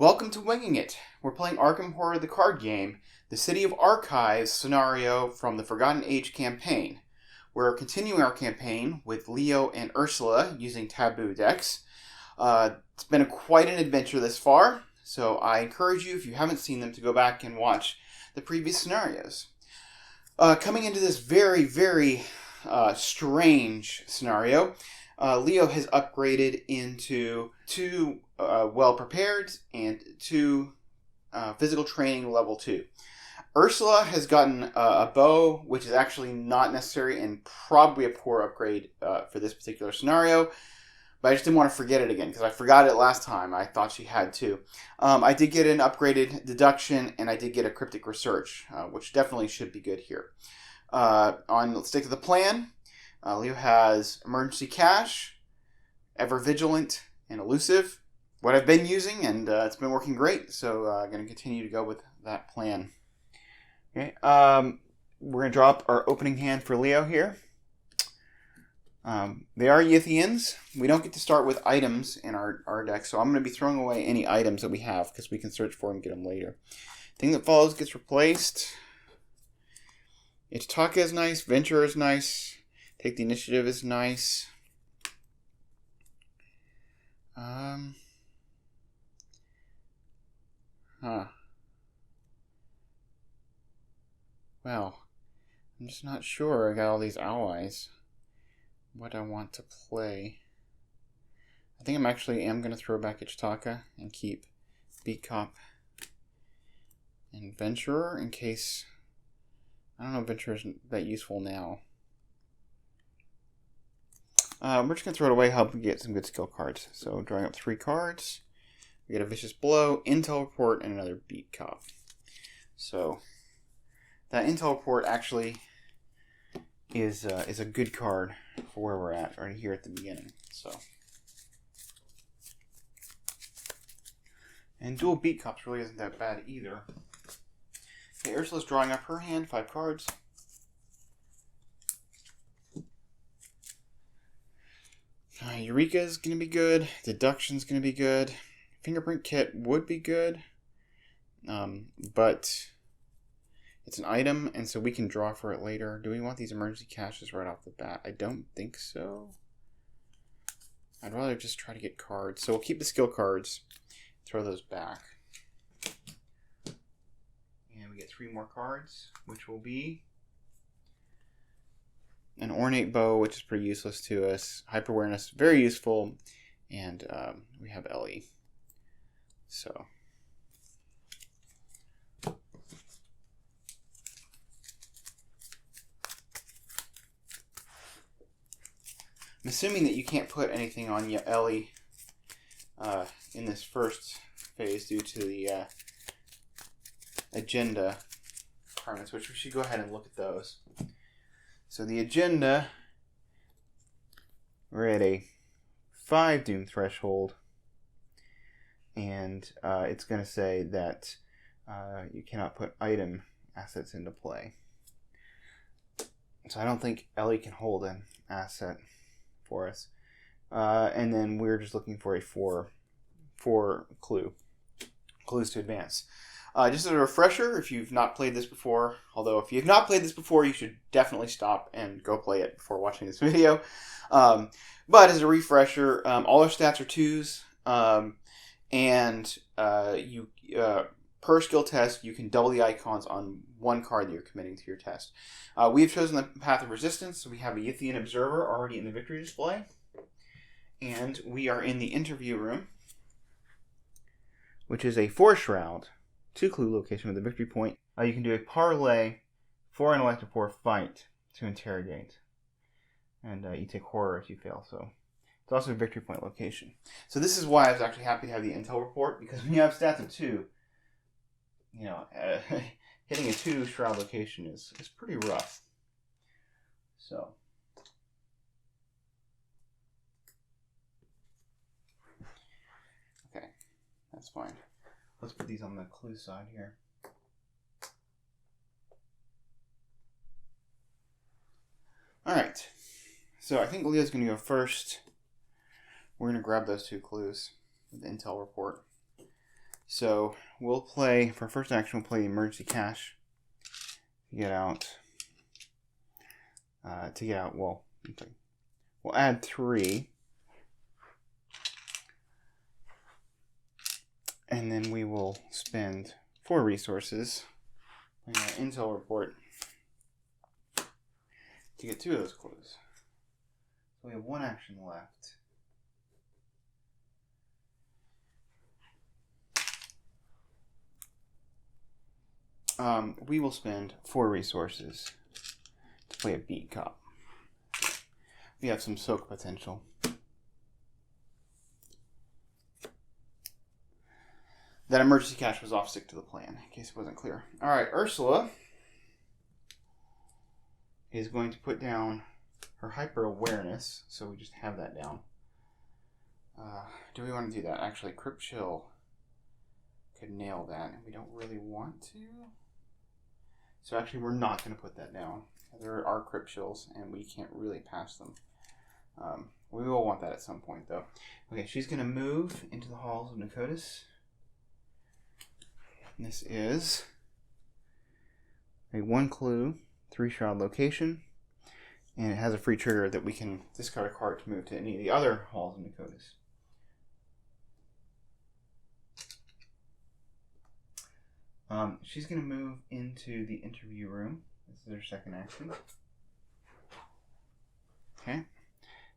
Welcome to Winging It. We're playing Arkham Horror the card game, the City of Archives scenario from the Forgotten Age campaign. We're continuing our campaign with Leo and Ursula using Taboo decks. It's been quite an adventure this far, so I encourage you, if you haven't seen them, to go back and watch the previous scenarios. Coming into this very strange scenario, Leo has upgraded into two well-prepared and two physical training level 2. Ursula has gotten a bow, which is actually not necessary and probably a poor upgrade for this particular scenario. But I just didn't want to forget it again, because I forgot it last time. I thought she had too. I did get an upgraded deduction, and I did get a cryptic research, which definitely should be good here. Let's stick to the plan. Leo has emergency cash, ever vigilant, and elusive. What I've been using, and it's been working great, so I'm going to continue to go with that plan. Okay, we're going to drop our opening hand for Leo here. They are Yithians. We don't get to start with items in our deck, so I'm going to be throwing away any items that we have, because we can search for them and get them later. Thing that follows gets replaced. Ichitaka is nice. Venture is nice. Take the initiative is nice. Well, I'm just not sure. I got all these allies. What I want to play. I think I am going to throw back Ichitaka and keep Beat Cop and Venturer in case... I don't know if Venturer isn't that useful now. We're just going to throw it away, help get some good skill cards. So drawing up 3 cards. We get a Vicious Blow, Intel Report, and another Beat Cop. So that Intel Report actually is a good card for where we're at right here at the beginning. So, and dual Beat Cops really isn't that bad either. Okay, Ursula's drawing up her hand, 5 cards. Eureka is going to be good. Deduction's going to be good. Fingerprint Kit would be good. But it's an item, and so we can draw for it later. Do we want these emergency caches right off the bat? I don't think so. I'd rather just try to get cards. So we'll keep the skill cards. Throw those back. And we get 3 more cards, which will be an Ornate Bow, which is pretty useless to us. Hyper Awareness, very useful. And we have Ellie. So. I'm assuming that you can't put anything on Ellie in this first phase due to the agenda requirements, which we should go ahead and look at those. So the agenda, we're at a 5 Doom threshold, and it's going to say that you cannot put item assets into play. So I don't think Ellie can hold an asset for us. And then we're just looking for a 4 clues to advance. Just as a refresher, if you've not played this before, although if you've not played this before, you should definitely stop and go play it before watching this video. But as a refresher, all our stats are 2s, and per skill test, you can double the icons on 1 card that you're committing to your test. We've chosen the Path of Resistance, so we have a Yithian Observer already in the victory display, and we are in the interview room, which is a 4 Shroud. 2 clue location with a victory point. You can do a parlay, 4 intellect, or 4 fight to interrogate. And you take horror if you fail, so it's also a victory point location. So this is why I was actually happy to have the intel report, because when you have stats of 2, you know, hitting a 2 shroud location is pretty rough. So. Okay, that's fine. Let's put these on the clue side here. Alright, so I think Leo's going to go first. We're going to grab those 2 clues with the intel report. So we'll play, for first action, we'll play the emergency cash to get out, well, we'll add 3. And then we will spend 4 resources in our intel report to get 2 of those clues. So we have 1 action left. We will spend 4 resources to play a beat cop. We have some soak potential. That emergency cash was off stick to the plan, in case it wasn't clear. Alright, Ursula is going to put down her hyper awareness, so we just have that down. Do we want to do that? Actually, Crypt Chill could nail that, and we don't really want to. So actually, we're not going to put that down. There are Crypt Chills, and we can't really pass them. We will want that at some point, though. Okay, she's going to move into the halls of Nicotis. This is a 1 clue, 3 shroud location, and it has a free trigger that we can discard a card to move to any of the other halls of Nicotis. She's going to move into the interview room. This is her second action. Okay.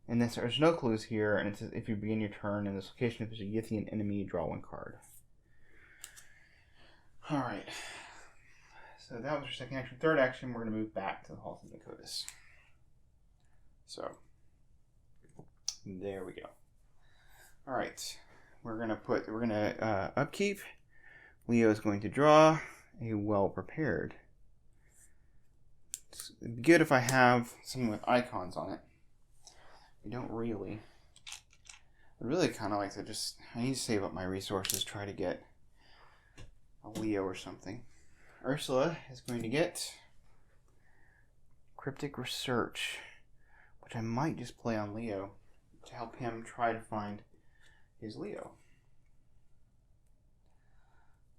And there's no clues here, and it says if you begin your turn in this location, if there's a Yithian enemy, you draw 1 card. Alright. So that was her second action. Third action, we're going to move back to the halls of Nicotis. So, there we go. Alright. We're going to upkeep. Leo is going to draw a well-prepared. It'd be good if I have something with icons on it. We don't really. I'd really kind of like to I need to save up my resources, try to get a Leo or something. Ursula is going to get Cryptic Research, which I might just play on Leo to help him try to find his Leo.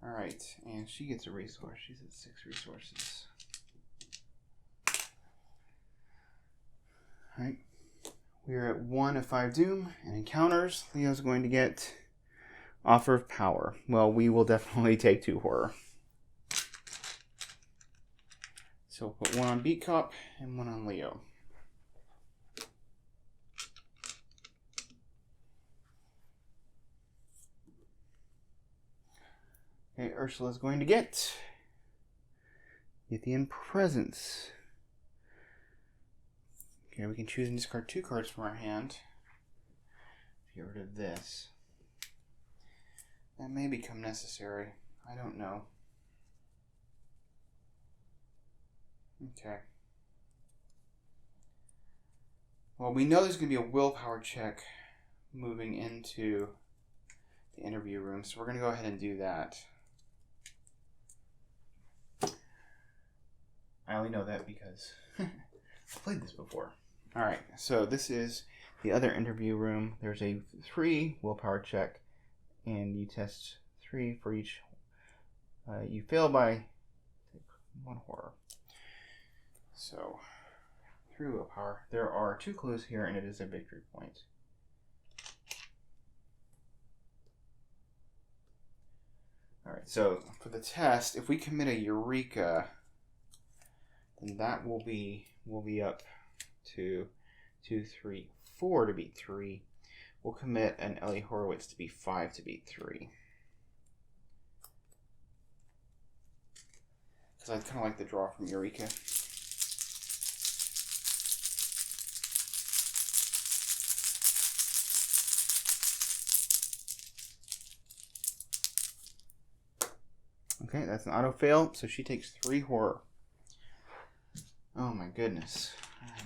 Alright, and she gets a resource. She's at 6 resources. Alright. We're at 1 of 5 doom and encounters. Leo's going to get Offer of Power. Well, we will definitely take 2 horror. So we'll put 1 on Beat Cop and 1 on Leo. Okay, Ursula's going to get Yithian Presence. Okay, we can choose and discard 2 cards from our hand. Get rid of this. That may become necessary. I don't know. Okay. Well, we know there's going to be a willpower check moving into the interview room, so we're going to go ahead and do that. I only know that because I've played this before. Alright, so this is the other interview room. There's a 3 willpower check, and you test 3 for each. You fail by 1 horror. So, 3 willpower. There are 2 clues here, and it is a victory point. Alright, so for the test, if we commit a Eureka, then that will be up to 2, 3, 4 to beat 3. We'll commit an Ellie Horowitz to be 5 to beat 3. Because I kind of like the draw from Eureka. Okay, that's an auto fail, so she takes 3 horror. Oh my goodness. Right.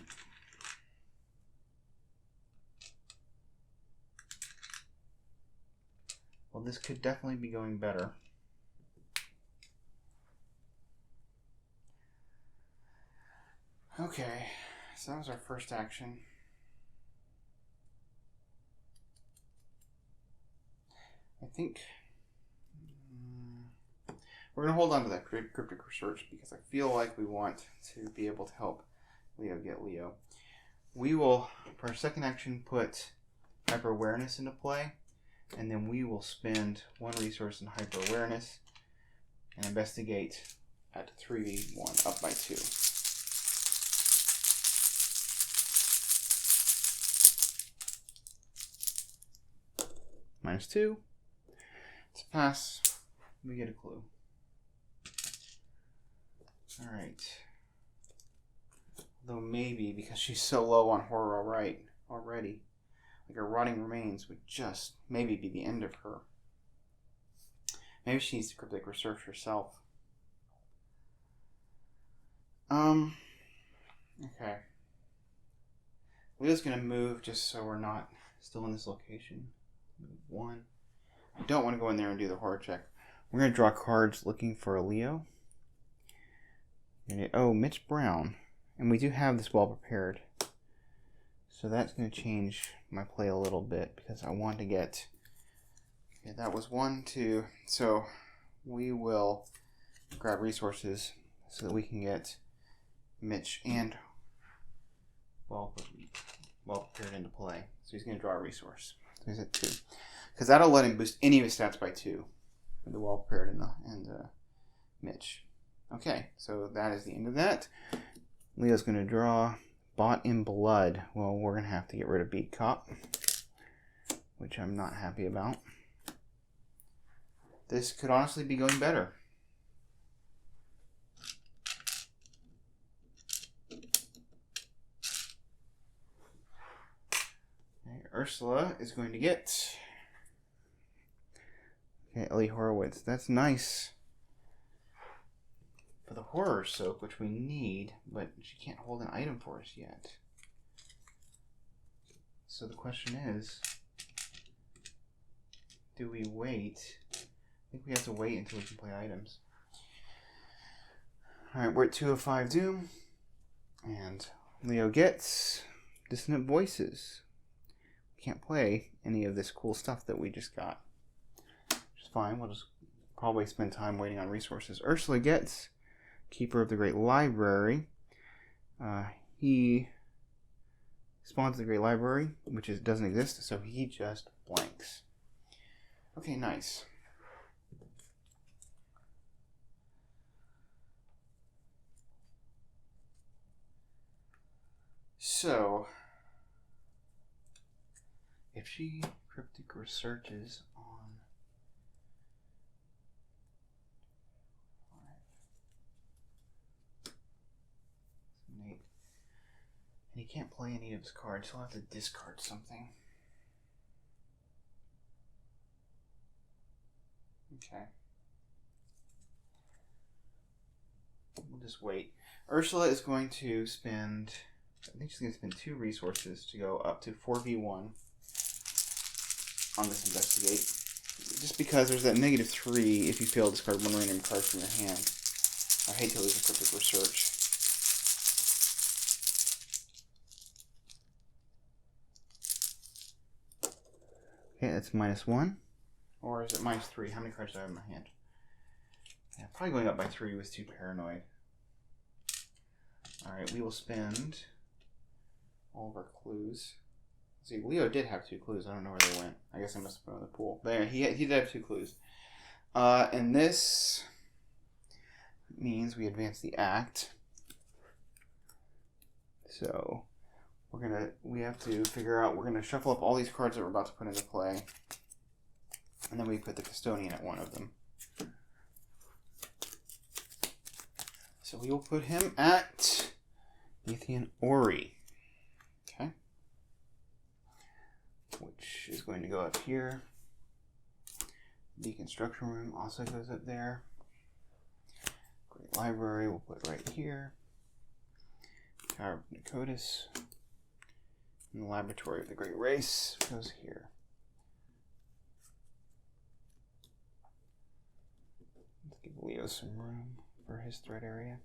Well, this could definitely be going better. Okay, so that was our first action. I think We're going to hold on to that cryptic research because I feel like we want to be able to help Leo get Leo. We will, for our second action, put hyper awareness into play, and then we will spend one resource in hyper awareness and investigate at 3v1 up by 2. -2. It's a pass. We get a clue. Alright. Though maybe, because she's so low on horror already, like her rotting remains would just maybe be the end of her. Maybe she needs to cryptic research herself. Okay. Leo's gonna move just so we're not still in this location. Move 1. I don't want to go in there and do the horror check. We're gonna draw cards looking for a Leo. Oh, Mitch Brown. And we do have this well prepared. So that's going to change my play a little bit because I want to get... Okay, that was 1, 2. So we will grab resources so that we can get Mitch and well prepared into play. So he's going to draw a resource. So he's at 2. Because that'll let him boost any of his stats by 2. With the well prepared and Mitch. Okay, so that is the end of that. Leo's going to draw Bought in Blood. Well, we're going to have to get rid of Beat Cop, which I'm not happy about. This could honestly be going better. Okay, Ursula is going to get... Okay, Ellie Horowitz. That's nice. For the horror soak, which we need, but she can't hold an item for us yet. So the question is, do we wait? I think we have to wait until we can play items. Alright, we're at 2 of 5 Doom. And Leo gets Dissonant Voices. We can't play any of this cool stuff that we just got. Which is fine, we'll just probably spend time waiting on resources. Ursula gets Keeper of the Great Library. He spawns the Great Library, which doesn't exist, so he just blanks. Okay, nice. So, if she cryptic researches on and he can't play any of his cards, he'll have to discard something. Okay. We'll just wait. Ursula is going to spend... I think she's going to spend 2 resources to go up to 4v1 on this investigate. Just because there's that -3 if you fail to discard 1 random card from your hand. I hate to lose a cryptic research. Okay, that's -1. Or is it -3? How many cards do I have in my hand? Yeah, probably going up by 3 was too paranoid. Alright, we will spend all of our clues. See, Leo did have 2 clues. I don't know where they went. I guess I must have put them in the pool. But anyway, he did have 2 clues. And this means we advance the act. So we have to figure out, we're gonna shuffle up all these cards that we're about to put into play. And then we put the custodian at one of them. So we will put him at Ethan Ori. Okay. Which is going to go up here. The construction room also goes up there. Great library we'll put right here. Tower of Nicotis. And the laboratory of the Great Race goes here. Let's give Leo some room for his threat area.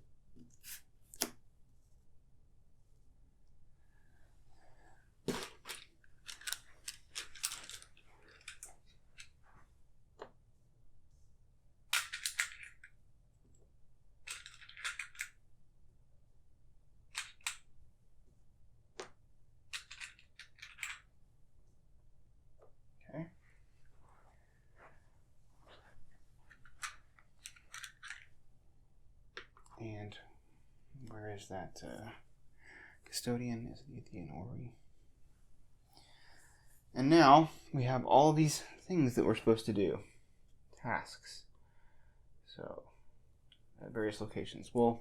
Where is that? Custodian is the Ori. And now we have all these things that we're supposed to do. Tasks. So, at various locations. We'll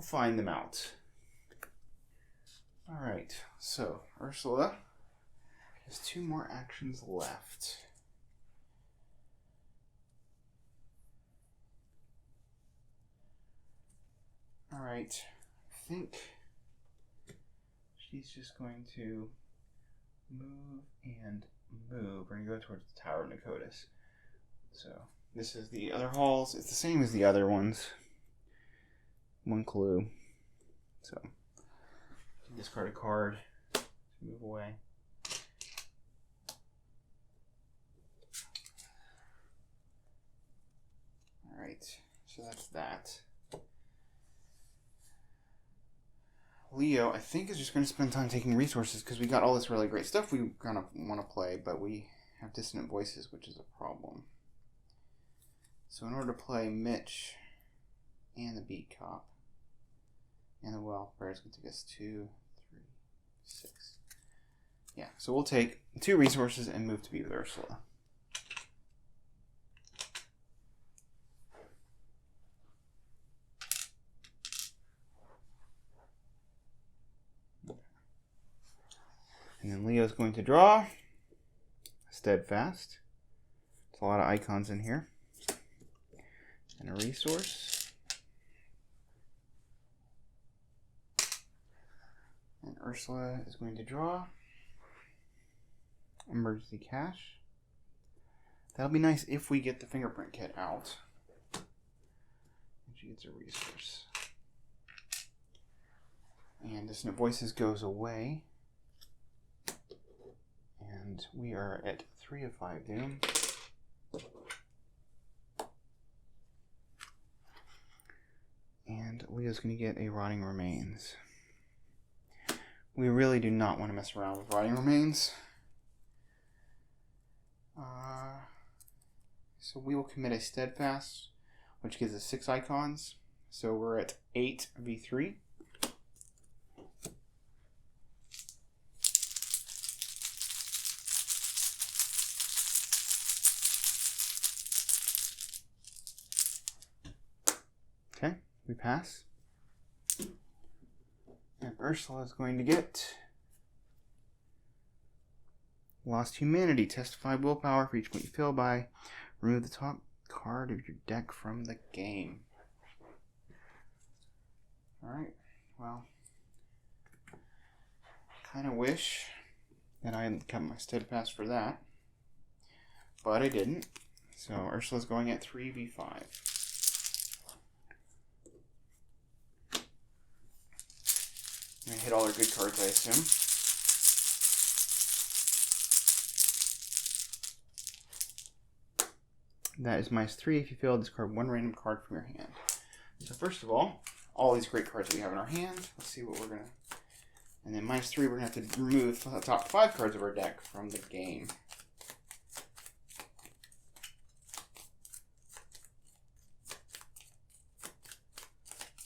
find them out. Alright, so Ursula has 2 more actions left. Alright, I think she's just going to move and move. We're going to go towards the Tower of Nicotis. So, this is the other halls. It's the same as the other ones. 1 clue. So, discard a card to move away. Alright, so that's that. Leo, I think, is just going to spend time taking resources because we got all this really great stuff we kind of want to play, but we have dissonant voices, which is a problem. So in order to play Mitch and the Beat Cop and the Welfare, it's going to take us 2, 3, 6. Yeah, so we'll take 2 resources and move to be with Ursula. And then Leo's going to draw Steadfast. There's a lot of icons in here. And a resource. And Ursula is going to draw Emergency Cash. That'll be nice if we get the fingerprint kit out. And she gets a resource. And Dissonant Voices goes away. And we are at 3 of 5 doom. And Leo's going to get a Rotting Remains. We really do not want to mess around with Rotting Remains. So we will commit a Steadfast, which gives us 6 icons. So we're at 8 v3. Okay, we pass. And Ursula is going to get Lost Humanity. Testify willpower for each point you fill by. Remove the top card of your deck from the game. Alright, well, kind of wish that I hadn't kept my Steadfast for that, but I didn't. So Ursula's going at 3v5. I'm going to hit all her good cards, I assume. That is -3. If you fail, discard 1 random card from your hand. So first of all these great cards that we have in our hand. Let's see what we're going to... And then -3, we're going to have to remove the top 5 cards of our deck from the game.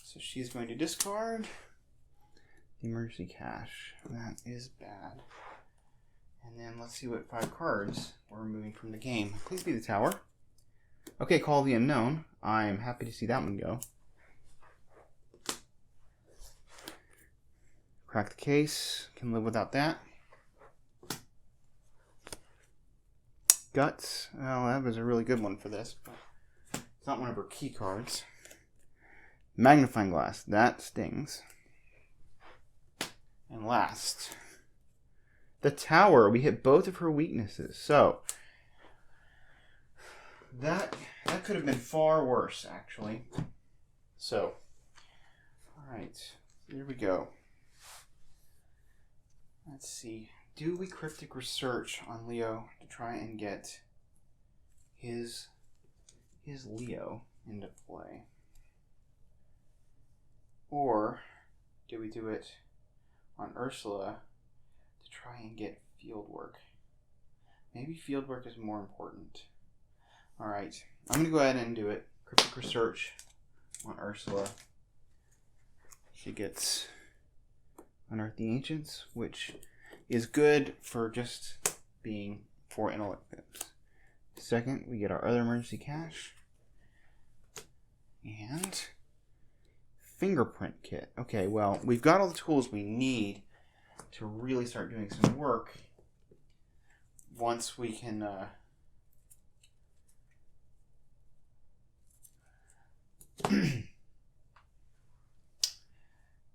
So she's going to discard the Emergency Cash. That is bad. And then let's see what 5 cards we're removing from the game. Please be the Tower. Okay, Call the Unknown. I'm happy to see that one go. Crack the Case. Can live without that. Guts. Well, that was a really good one for this, but it's not one of her key cards. Magnifying Glass. That stings. And last, the Tower. We hit both of her weaknesses. So that could have been far worse, actually. So, alright, here we go. Let's see. Do we Cryptic Research on Leo to try and get his Leo into play? Or do we do it on Ursula to try and get Fieldwork? Maybe Fieldwork is more important. Alright, I'm going to go ahead and do it. Cryptic Research on Ursula. She gets Unearth the Ancients, which is good for just being 4 intellect pips. Second, we get our other emergency cache. And fingerprint kit. Okay, well, we've got all the tools we need to really start doing some work once we can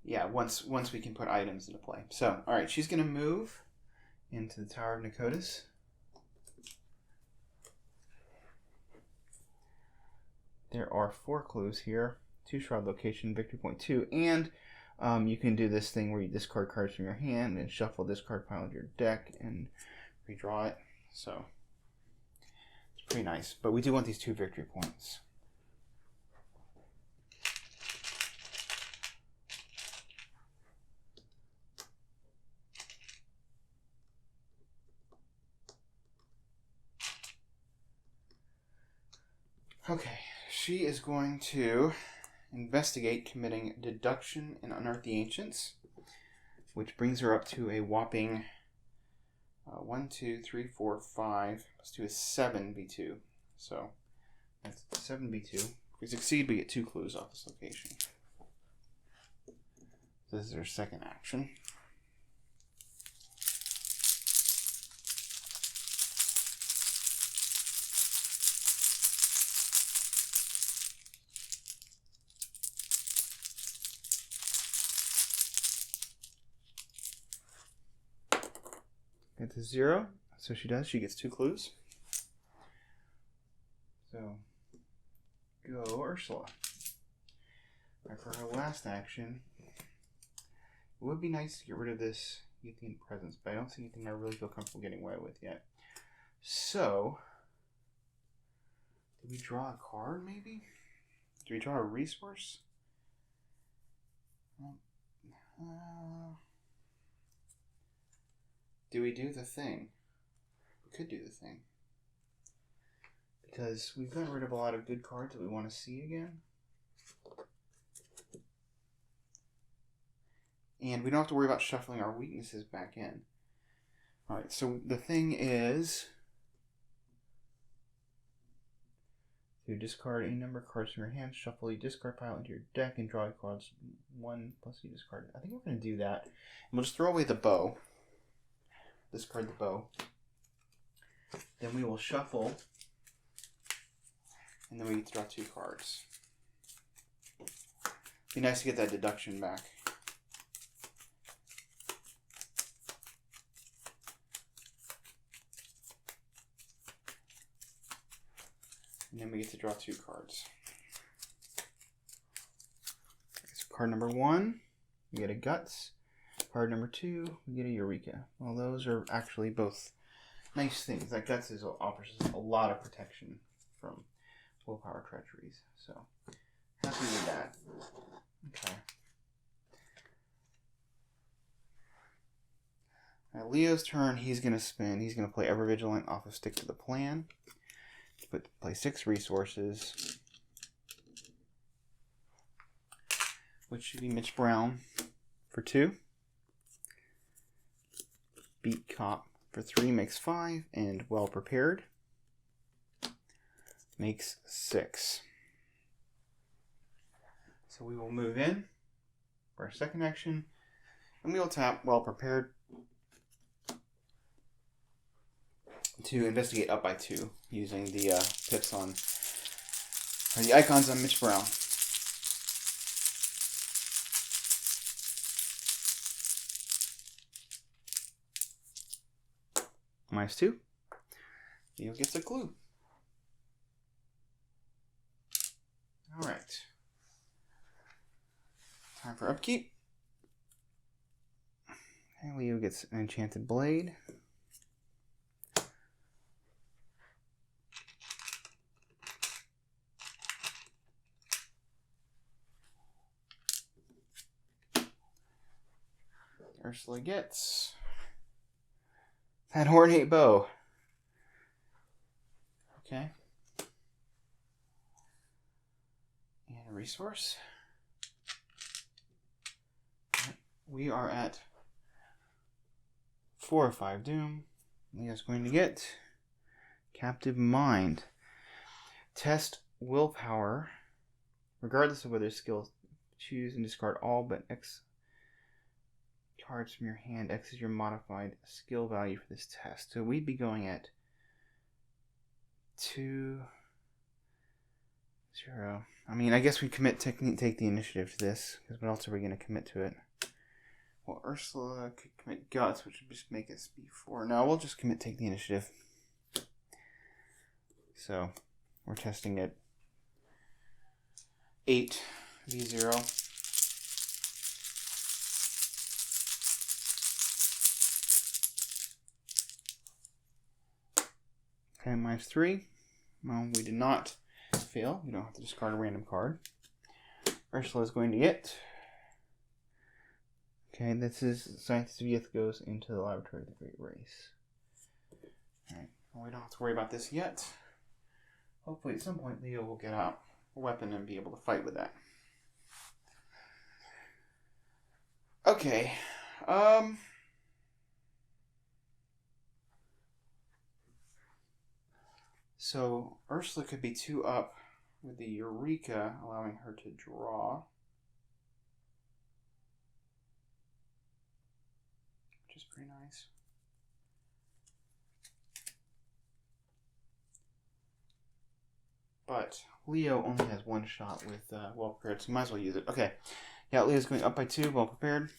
yeah, once we can put items into play. So, all right, she's going to move into the Tower of Nakotis. There are 4 clues here. 2 Shroud location, victory point 2, and you can do this thing where you discard cards from your hand and shuffle this card pile into your deck and redraw it. So it's pretty nice. But we do want these 2 victory points. Okay, she is going to investigate committing deduction and unearth the ancients, which brings her up to a whopping 1, 2, 3, 4, 5. Let's do a 7 B2. So that's 7 B2. If we succeed, we get 2 clues off this location. This is her second action. Get to 0. So she does. She gets 2 clues. So go Ursula. Right, for her last action, it would be nice to get rid of this Ethean presence, but I don't see anything I really feel comfortable getting away with yet. So, did we draw a card maybe? Do we draw a resource? Do we do the thing? We could do the thing. Because we've gotten rid of a lot of good cards that we want to see again. And we don't have to worry about shuffling our weaknesses back in. Alright, so the thing is to discard any number of cards from your hand, shuffle a discard pile into your deck, and draw cards 1 plus you discard. I think we're going to do that. And we'll just throw away the bow. Discard the bow. Then we will shuffle. And then we get to draw 2 cards. Be nice to get that deduction back. And then we get to draw 2 cards. So card number 1, we get a Guts. Card number 2, we get a Eureka. Well, those are actually both nice things. That Guts offers us a lot of protection from willpower treacheries. So, happy with that. Okay. At Leo's turn, he's going to spin. He's going to play Ever Vigilant off of Stick to the Plan. Play 6 resources, which should be Mitch Brown for 2. Beat Cop for 3 makes 5, and Well Prepared makes 6. So we will move in for our second action, and we will tap Well Prepared to investigate up by 2 using the pips on, or the icons on Mitch Brown. -2. Leo gets a clue. Alright. Time for upkeep. And Leo gets an Enchanted Blade. Ursula gets that ornate bow. Okay. And a resource. we are at 4 or 5 doom. Leo's going to get Captive Mind. Test willpower. Regardless of whether skills, choose and discard all but X cards from your hand. X is your modified skill value for this test. So we'd be going at 2, 0. I mean, I guess we take the initiative to this, because what else are we going to commit to it? Well, Ursula could commit Guts, which would just make us be 4. No, we'll just take the initiative. So, we're testing at 8 v0. Okay, minus 3. Well, we did not fail. We don't have to discard a random card. Ursula is going to get... Okay, this is Scientist of Youth goes into the laboratory of the Great Race. Alright, well, we don't have to worry about this yet. Hopefully at some point Leo will get out a weapon and be able to fight with that. Okay, so Ursula could be 2 up with the Eureka, allowing her to draw. Which is pretty nice. But Leo only has 1 shot with well prepared, so might as well use it. Okay, yeah, Leo's going up by 2, well prepared.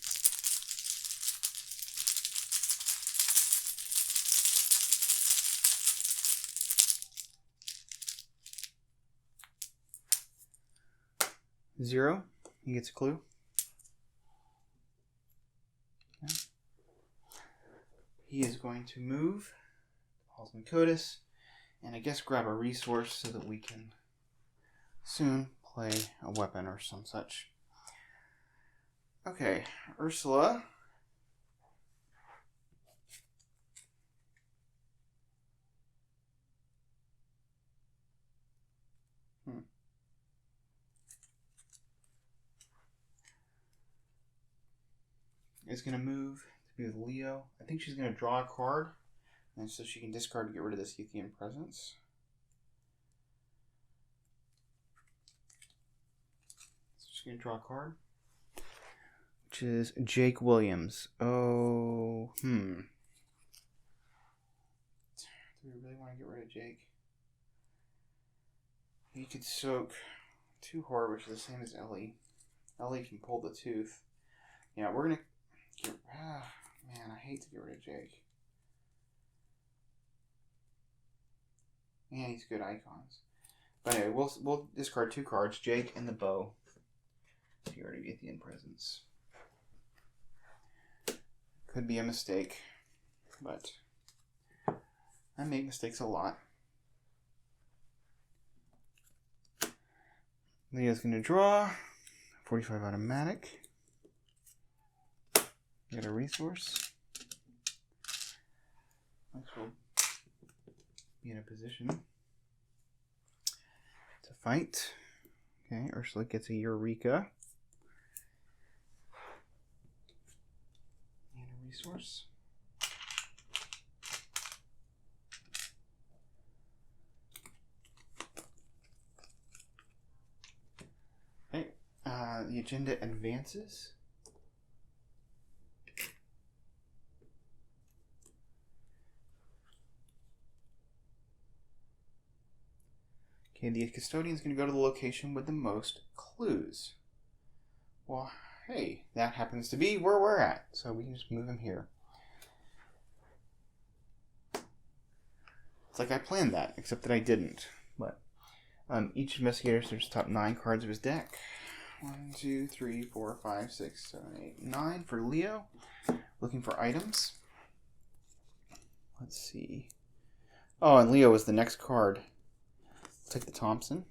Zero, he gets a clue. Okay. He is going to move Halls and Codis, and I guess grab a resource so that we can soon play a weapon or some such. Okay, Ursula. Is going to move to be with Leo. I think she's going to draw a card, and so she can discard to get rid of this Youthian presence. So she's going to draw a card, which is Jake Williams. Oh, Do we really want to get rid of Jake? He could soak 2 horror, which is the same as Ellie. Ellie can pull the tooth. Yeah, we're going to man, I hate to get rid of Jake. And he's good icons. But anyway, we'll discard 2 cards, Jake and the bow. To get rid of Youthian presence. Could be a mistake, but I make mistakes a lot. Leo's gonna draw 45 automatic. Get a resource. Next we'll be in a position to fight. Okay, Ursula gets a Eureka. And a resource. Okay, the agenda advances. Okay, the custodian's going to go to the location with the most clues. Well, hey, that happens to be where we're at, so we can just move him here. It's like I planned that, except that I didn't. But each investigator searches the top 9 cards of his deck. 1, 2, 3, 4, 5, 6, 7, 8, 9 for Leo. Looking for items. Let's see. Oh, and Leo is the next card. Take the Thompson,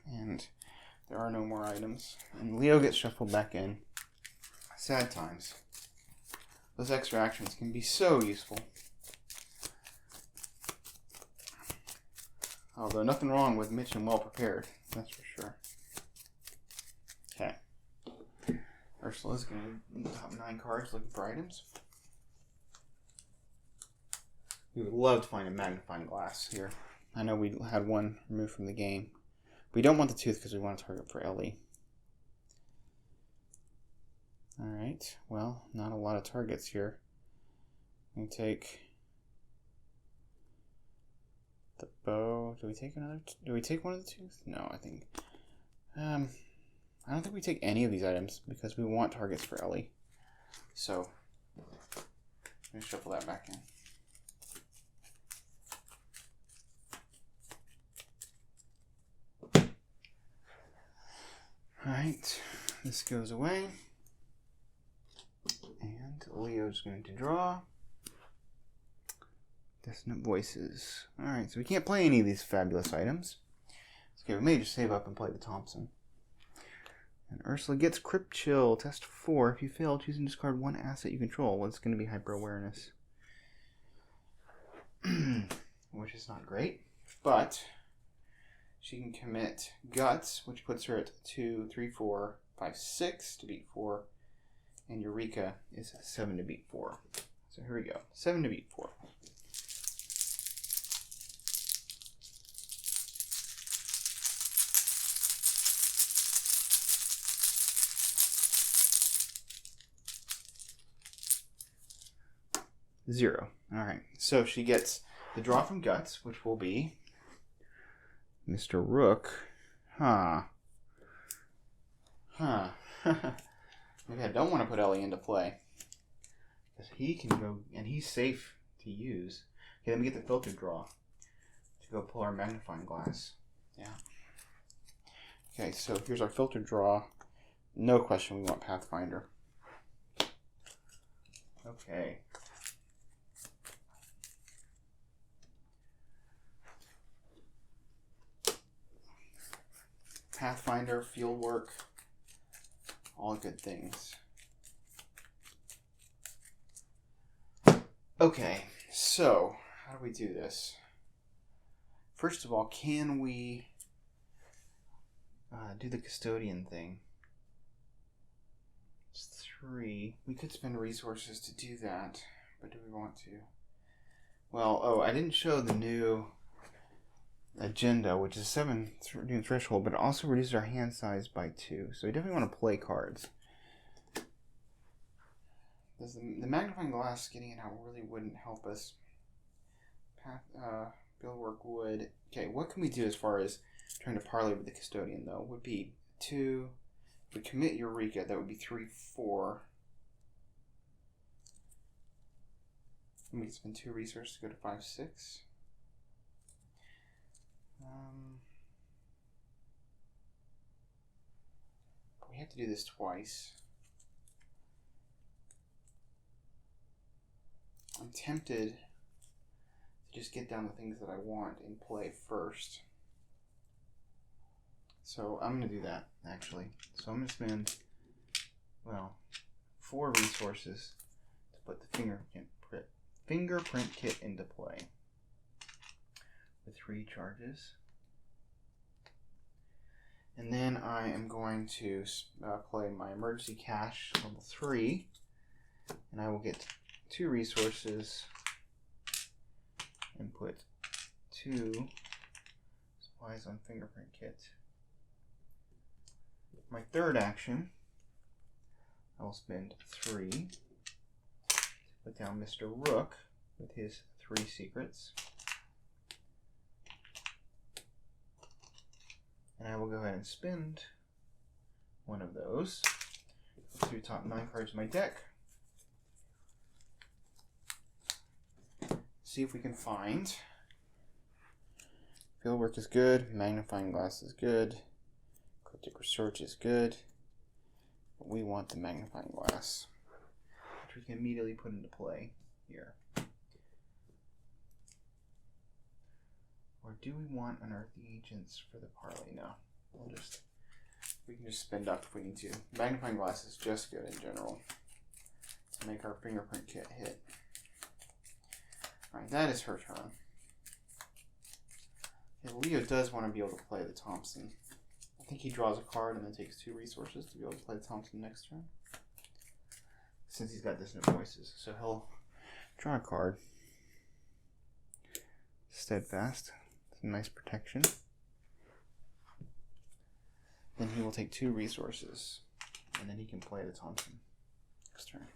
and there are no more items, and Leo gets shuffled back in. Sad times. Those extra actions can be so useful. Although nothing wrong with Mitch and well prepared, that's for sure. Okay. Ursula's going to top 9 cards looking for items. We would love to find a magnifying glass here. I know we had one removed from the game. We don't want the tooth because we want to target for Ellie. Alright, well, not a lot of targets here. We take the bow. Do we take another? Do we take one of the tooth? No, I think. I don't think we take any of these items because we want targets for Ellie. So, let me shuffle that back in. Alright, this goes away. And Leo's going to draw. Dissonant Voices. Alright, so we can't play any of these fabulous items. Okay, we may just save up and play the Thompson. And Ursula gets Crypt Chill. Test 4. If you fail, choose and discard one asset you control. Well, it's going to be Hyper Awareness. Which is not great. But she can commit Guts, which puts her at 2, 3, 4, 5, 6 to beat 4. And Eureka is 7 to beat 4. So here we go. 7 to beat 4. Zero. Alright, so she gets the draw from Guts, which will be Mr. Rook. Maybe I don't want to put Ellie into play. Because he can go, and he's safe to use. Okay, let me get the filter draw to go pull our magnifying glass. Yeah. Okay, so here's our filter draw. No question we want Pathfinder. Okay. Pathfinder, fieldwork, all good things. Okay, so how do we do this? First of all, can we do the custodian thing? It's 3. We could spend resources to do that, but do we want to? Well, oh, I didn't show the new agenda, which is 7 new threshold, but it also reduces our hand size by 2. So we definitely want to play cards. Does the magnifying glass getting it out really wouldn't help us. Fieldwork would. Okay, what can we do as far as trying to parlay with the custodian though? Would be 2. If we commit Eureka, that would be 3, 4. And we spend 2 resources to go to 5, 6. We have to do this twice. I'm tempted to just get down the things that I want and play first. So I'm going to do that, actually. So I'm going to spend, well, 4 resources to put the fingerprint kit into play. With 3 charges. And then I am going to play my emergency cache level 3. And I will get 2 resources and put 2 supplies on fingerprint kit. My third action, I will spend 3 to put down Mr. Rook with his 3 secrets. And I will go ahead and spend one of those to top 9 cards in my deck. See if we can find. Fieldwork is good. Magnifying glass is good. Cryptic research is good. But we want the magnifying glass, which we can immediately put into play here. Or do we want Unearth the Agents for the parlay? No. We can just spend up if we need to. Magnifying glass is just good in general to make our fingerprint kit hit. Alright, that is her turn. Okay, Leo does want to be able to play the Thompson. I think he draws a card and then takes 2 resources to be able to play the Thompson next turn. since he's got dissonant voices. So he'll draw a card. Steadfast. It's a nice protection. Then he will take 2 resources. And then he can play the Thompson next turn.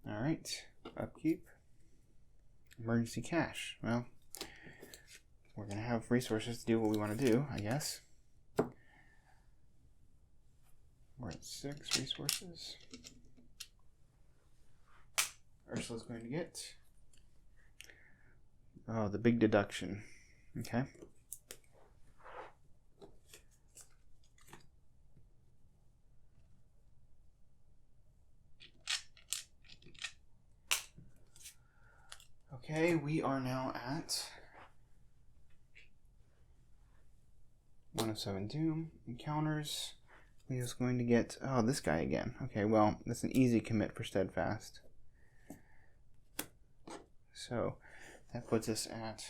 Alright. Upkeep. Emergency cash. Well, we're going to have resources to do what we want to do, I guess. We're at 6 resources. Ursula's going to get... oh, the big deduction. Okay. Okay, we are now at 1 of 7 Doom. Encounters. Leo's going to get... oh, this guy again. Okay, well, that's an easy commit for Steadfast. So, that puts us at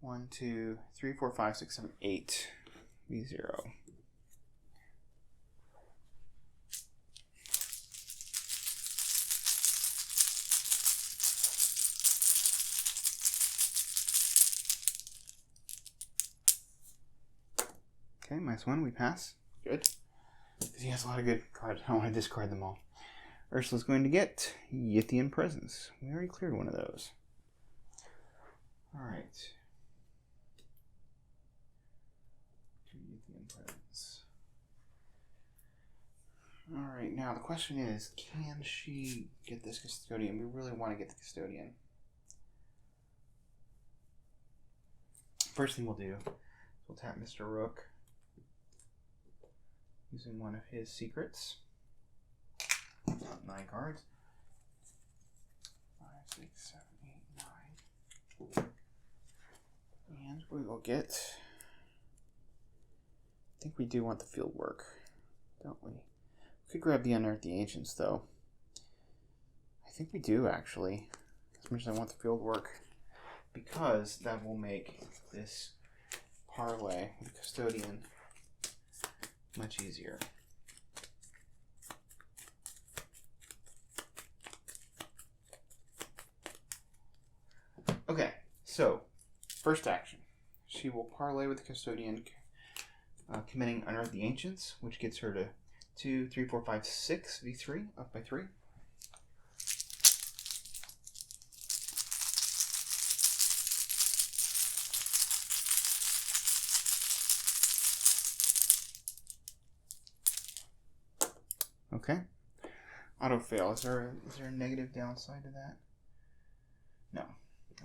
1, 2, 3, 4, 5, 6, 7, 8. V0. Okay, -1, we pass. Good. Because he has a lot of good cards. I don't want to discard them all. Ursula's going to get Yithian Presence. We already cleared one of those. Alright. Yithian Presence. Alright, now the question is, can she get this Custodian? We really want to get the Custodian. First thing we'll do is we'll tap Mr. Rook using one of his secrets. 9 cards. 5, 6, 7, 8, 9. And we will get... I think we do want the field work, don't we? We could grab the Unearth the Ancients, though. I think we do, actually. As much as I want the field work. Because that will make this parlay with the Custodian much easier. Okay, so first action. She will parlay with the Custodian, committing Unearth the Ancients, which gets her to 2, 3, 4, 5, 6 V3, up by 3. Okay. Auto fail. Is there a negative downside to that? No.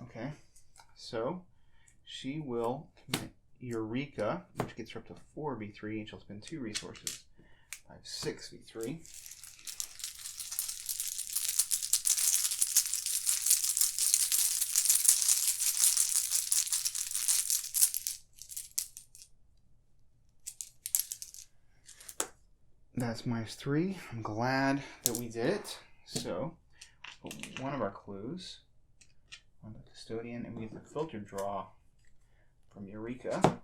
Okay. So she will commit Eureka, which gets her up to 4 V3, and she'll spend 2 resources. 5, 6 V3. That's -3. I'm glad that we did it. So, put one of our clues on the Custodian, and we get the filter draw from Eureka.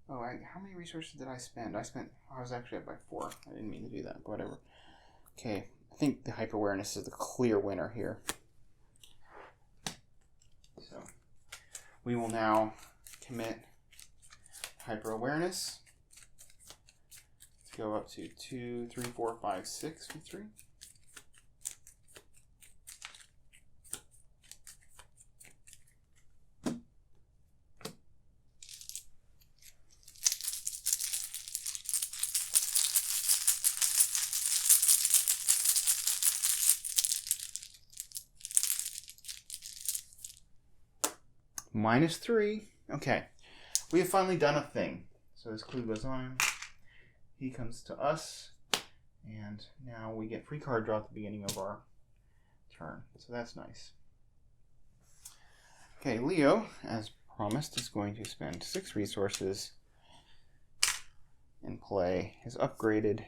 Oh, how many resources did I spend? I was actually up by 4. I didn't mean to do that, but whatever. Okay, I think the Hyper Awareness is the clear winner here. So, we will now commit Hyper Awareness to go up to 2, 3, 4, 5, 6 V3. -3. Okay. We have finally done a thing. So this clue goes on. He comes to us. And now we get free card draw at the beginning of our turn. So that's nice. Okay, Leo, as promised, is going to spend 6 resources and play his upgraded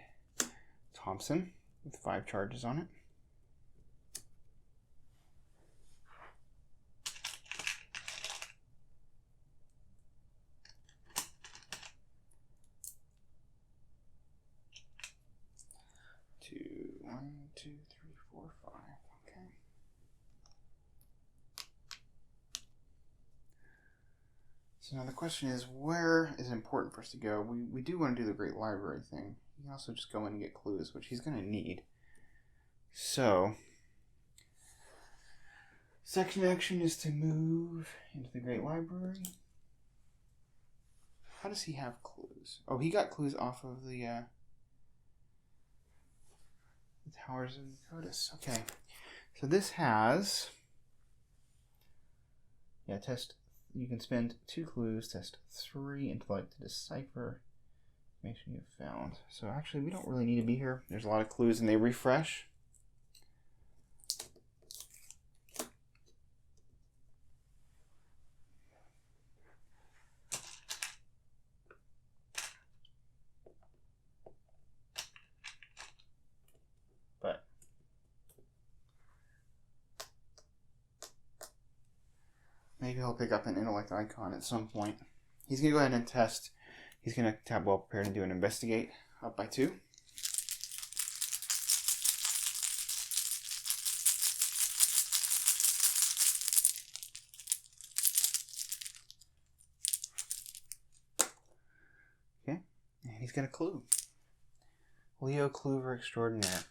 Thompson with 5 charges on it. 2, 3, 4, 5. Okay. So now the question is, where is it important for us to go? We do want to do the Great Library thing. You can also just go in and get clues, which he's going to need. So, section action is to move into the Great Library. How does he have clues? Oh, he got clues off of the Towers of Codus. Okay. So this has... Yeah, test... You can spend 2 clues, test 3 intellect to decipher information you've found. So actually, we don't really need to be here. There's a lot of clues, and they refresh. But maybe he'll pick up an intellect icon at some point. He's going to go ahead and test. He's going to tap well prepared and do an investigate, up by 2. Okay, and he's got a clue. Leo Clover Extraordinaire.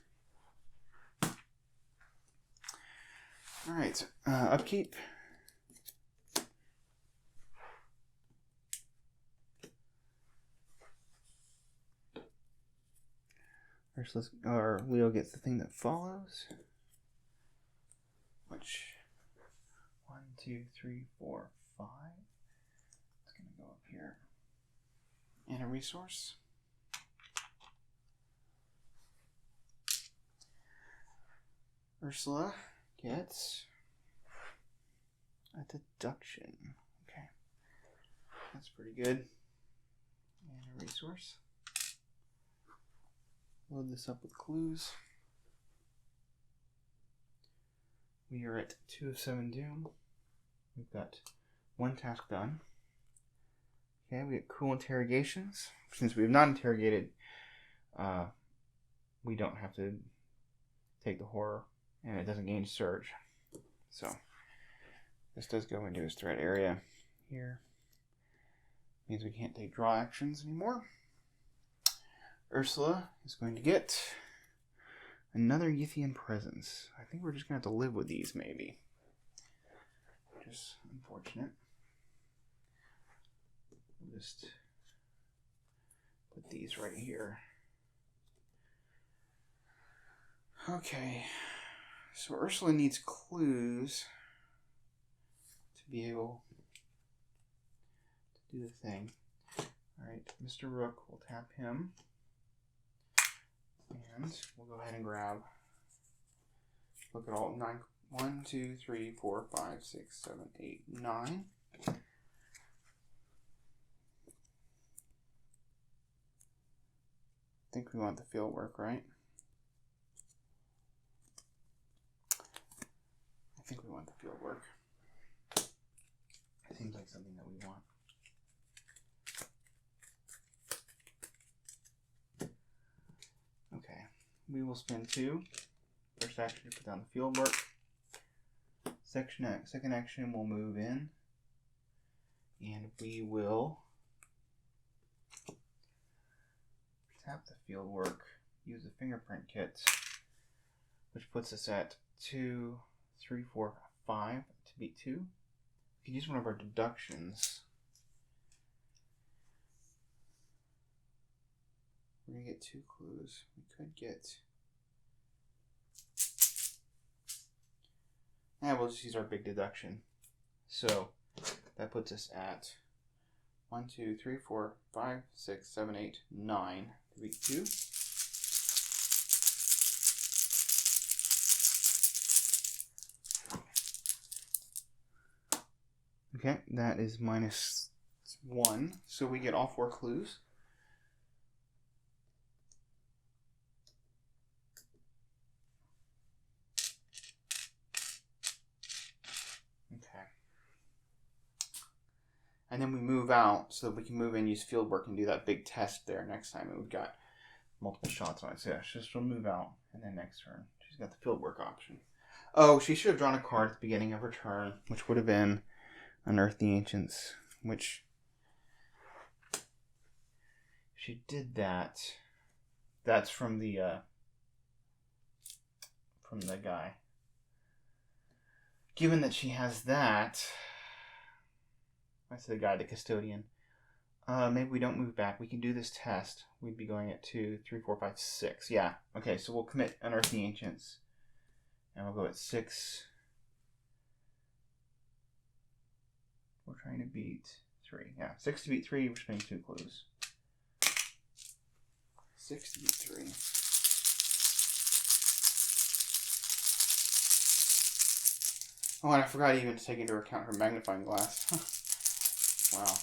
Alright, upkeep. Leo gets the thing that follows. Which, 1, 2, 3, 4, 5. It's going to go up here. And a resource. Ursula gets a deduction. Okay. That's pretty good. And a resource. Load this up with clues. We are at 2 of 7 doom. We've got 1 task done. Okay, we get cool interrogations. Since we have not interrogated, we don't have to take the horror, and it doesn't gain surge. So this does go into his threat area here. Means we can't take draw actions anymore. Ursula is going to get another Yithian presence. I think we're just going to have to live with these, maybe. Which is unfortunate. We'll just put these right here. Okay. So Ursula needs clues to be able to do the thing. Alright, Mr. Rook, we'll tap him. And we'll go ahead and grab, look at all 9, 1, 2, 3, 4, 5, 6, 7, 8, 9. I think we want the field work, right? I think we want the field work. It seems like something that we want. Okay, we will spend 2. First action to put down the field work. Second action we'll move in, and we will tap the field work, use the fingerprint kit, which puts us at 2, 3, 4, 5 to beat 2. We could use one of our deductions. We're going to get 2 clues. We could get... we'll just use our big deduction. So, that puts us at 1, 2, 3, 4, 5, 6, 7, 8, 9 to beat 2. Okay, that is -1. So we get all 4 clues. And then we move out so that we can move in, use field work, and do that big test there next time. And we've got multiple shots on it. So yeah, just we'll move out, and then next turn, She's got the field work option. Oh, she should have drawn a card at the beginning of her turn, which would have been Unearth the Ancients, which... She did that. That's from the guy. Given that she has that, that's the guy, the custodian. Maybe we don't move back. We can do this test. We'd be going at 2, 3, 4, 5, 6. Yeah. Okay, so we'll commit Unearth the Ancients. And we'll go at 6. We're trying to beat 3. Yeah, 6 to beat 3, which means 2 clues. 6 to beat 3. Oh, and I forgot even to take into account her magnifying glass. Wow.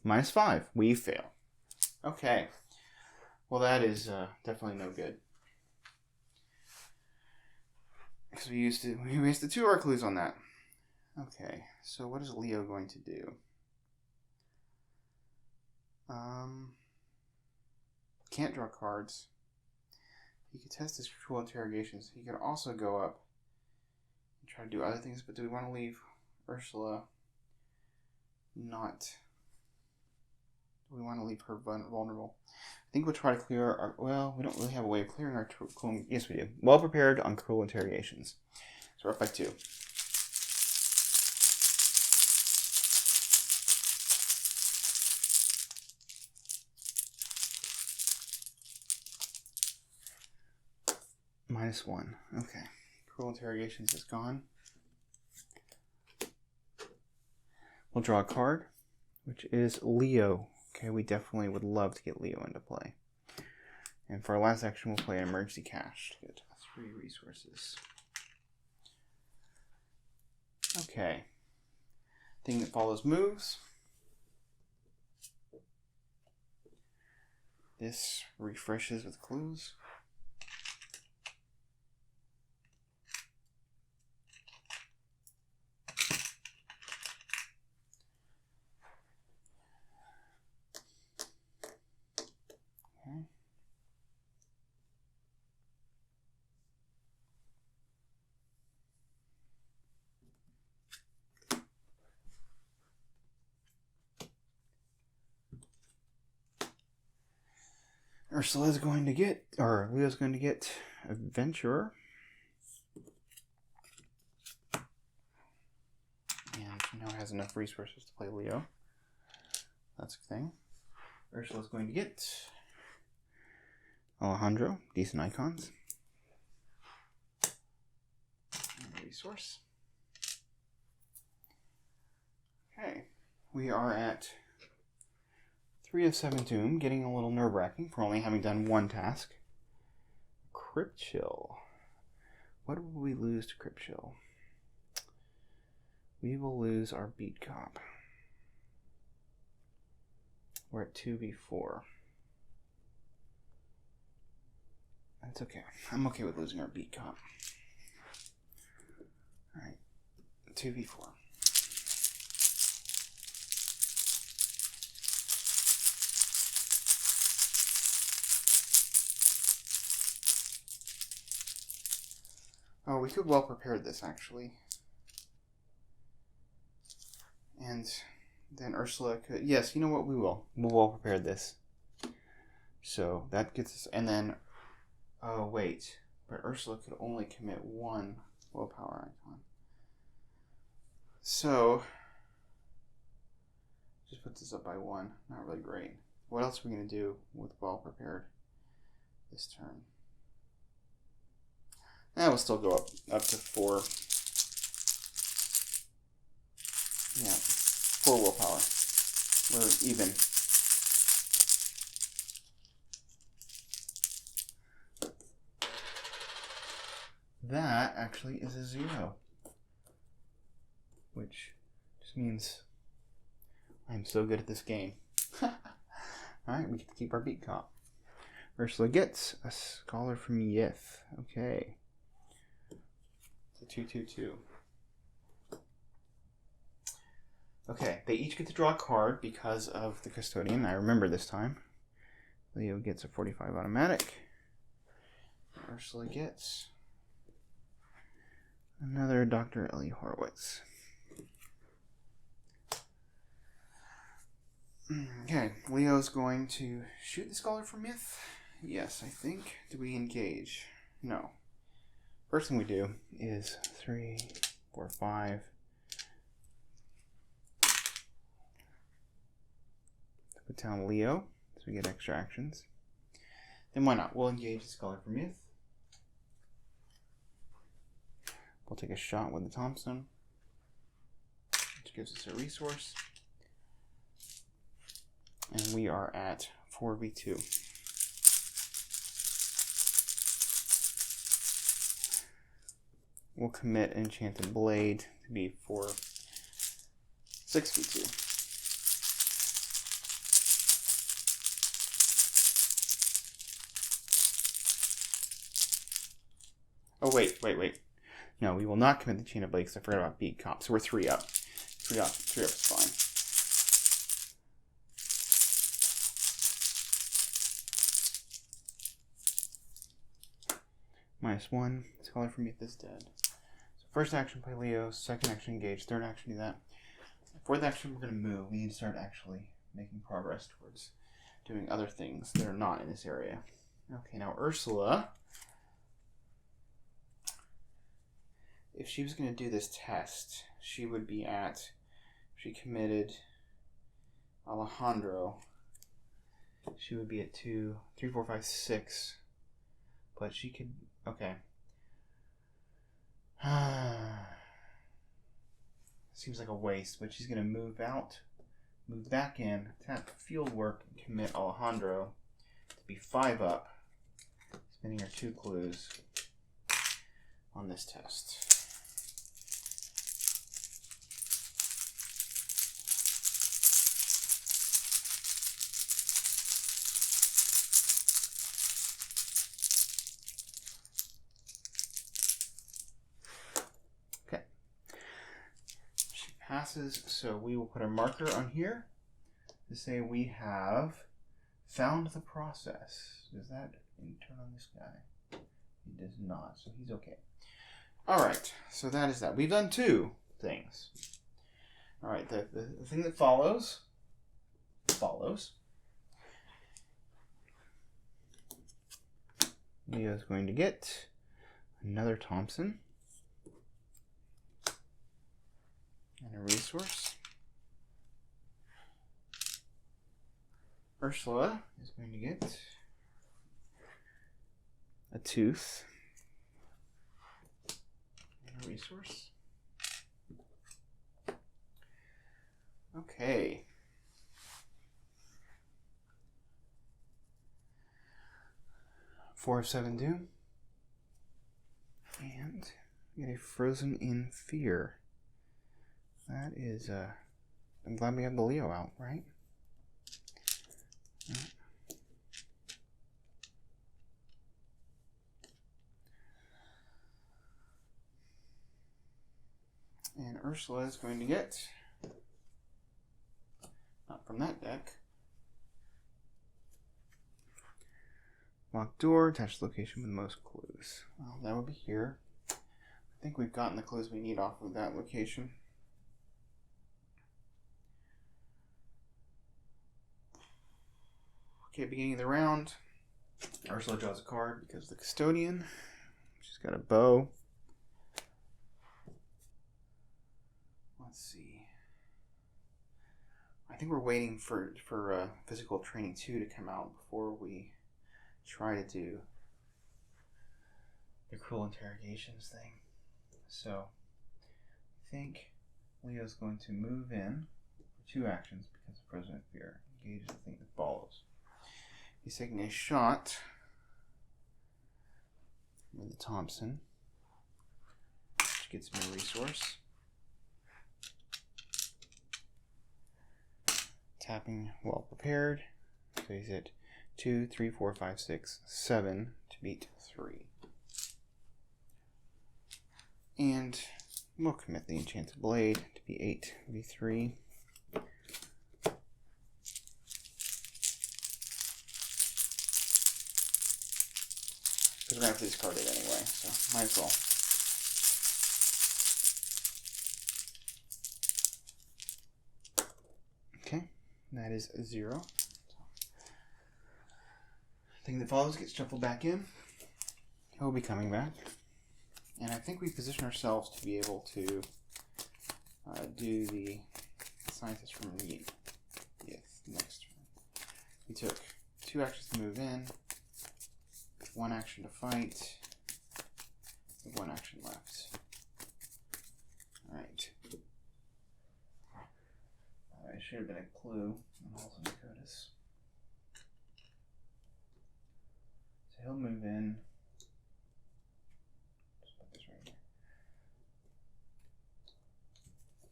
-5. We fail. Okay. Well, that is definitely no good. Because we wasted 2 of our clues on that. Okay. So what is Leo going to do? Can't draw cards. He could test his cruel interrogations. He could also go up and try to do other things, but do we want to leave Ursula not... Do we want to leave her vulnerable? I think we'll try to clear our... Well, we don't really have a way of clearing our cruel... Yes, we do. Well prepared on cruel interrogations. So we're up by 2. -1. Okay. Cruel interrogations is gone. We'll draw a card, which is Leo. Okay, we definitely would love to get Leo into play. And for our last action, we'll play an emergency cash to get 3 resources. Okay. Thing that follows moves. This refreshes with clues. Ursula's going to get, or Leo's going to get Adventurer. And she now has enough resources to play Leo. That's a thing. Ursula's going to get Alejandro, decent icons. And a resource. Okay, we are at 3 of 7 Doom, getting a little nerve-wracking for only having done 1 task. Crypt Chill. What will we lose to Crypt Chill? We will lose our Beat Cop. We're at 2v4. That's okay. I'm okay with losing our Beat Cop. Alright. 2v4. Oh, we could well prepare this, actually. And then Ursula could... Yes, you know what? We will. We'll well prepare this. So, that gets us... And then... Oh, wait. But Ursula could only commit 1 willpower icon. So... Just put this up by 1. Not really great. What else are we going to do with well prepared this turn? We'll still go up to 4. Yeah, 4 willpower. We're even. That actually is a 0. Which just means I'm so good at this game. Alright, we get to keep our Beat Cop. Ursula gets a Scholar from Yith. Okay. 2/2/2. Okay, they each get to draw a card because of the custodian. I remember this time. Leo gets a 45 automatic. Ursula gets another Dr. Ellie Horowitz. Okay, Leo's going to shoot the Scholar for Myth. Yes, I think. Do we engage? No. First thing we do is 3, 4, 5. Put down Leo, so we get extra actions. Then why not? We'll engage the Scholar for Myth. We'll take a shot with the Thompson, which gives us a resource. And we are at 4v2. We'll commit Enchanted Blade to be for 6v2. Oh, wait. No, we will not commit the Enchanted Blade because I forgot about Beat Cop. So we're 3 up. 3 up is fine. -1. Scholar for Myth is dead. So first action, play Leo. Second action, engage. Third action, do that. Fourth action, we're going to move. We need to start actually making progress towards doing other things that are not in this area. Okay, now Ursula. If she was going to do this test, she would be at... She committed Alejandro. She would be at 2, 3, 4, 5, 6. But she could... Okay. Seems like a waste, but she's going to move out, move back in, tap field work, and commit Alejandro to be 5 up, spending her 2 clues on this test. Passes, so we will put a marker on here to say we have found the process. Does that turn on this guy? He does not, so he's okay. Alright, so that is that. We've done 2 things. Alright, the thing that follows. Leo's going to get another Thompson. And a resource. Ursula is going to get a tooth and a resource. Okay. Four of 7 doom. And get a Frozen in Fear. That is, I'm glad we have the Leo out, right? And Ursula is going to get, not from that deck, locked door, attached location with most clues. Well, that would be here. I think we've gotten the clues we need off of that location. Okay, beginning of the round, Ursula draws a card because the custodian. She's got a bow. Let's see. I think we're waiting for Physical Training 2 to come out before we try to do the cruel interrogations thing. So, I think Leo's going to move in for 2 actions because of Frozen in Fear. Engage the thing that follows. He's taking a shot with the Thompson, which gets me a resource. Tapping well prepared. So he's at 2, 3, 4, 5, 6, 7 to beat 3. And we'll commit the Enchanted Blade to be 8v3. Because we're going to have to discard it anyway, so might as well. Okay, that is 0. Thing that follows gets shuffled back in. He'll be coming back. And I think we position ourselves to be able to do the scientist from the next turn. We took 2 actions to move in, 1 action to fight, 1 action left. Alright. It should have been a clue on also Dakotas. So he'll move in. Just put this right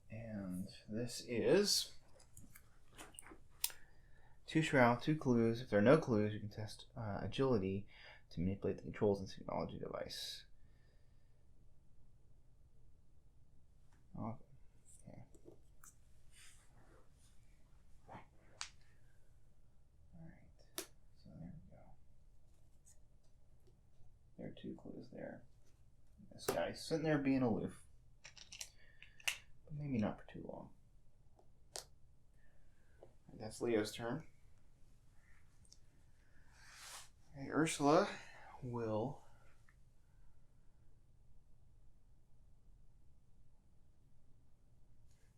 here. And this is 2 shroud, 2 clues. If there are no clues, you can test agility to manipulate the controls and technology device. Okay. Alright, so there we go. There are 2 clues there. This guy's sitting there being aloof. But maybe not for too long. Right, that's Leo's turn. Okay, Ursula will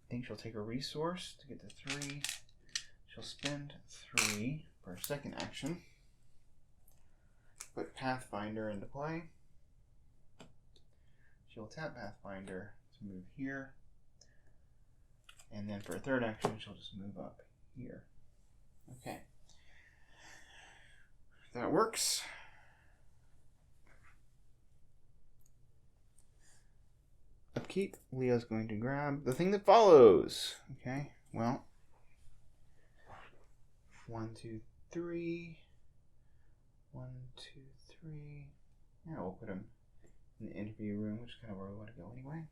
I think she'll take a resource to get to 3. She'll spend 3 for her second action. Put Pathfinder into play. She'll tap Pathfinder to move here. And then for a third action, she'll just move up here. Okay. That works. Upkeep. Leo's going to grab the thing that follows. Okay, well. 1, 2, 3. 1, 2, 3. Yeah, we'll put him in the interview room, which is kind of where we want to go anyway.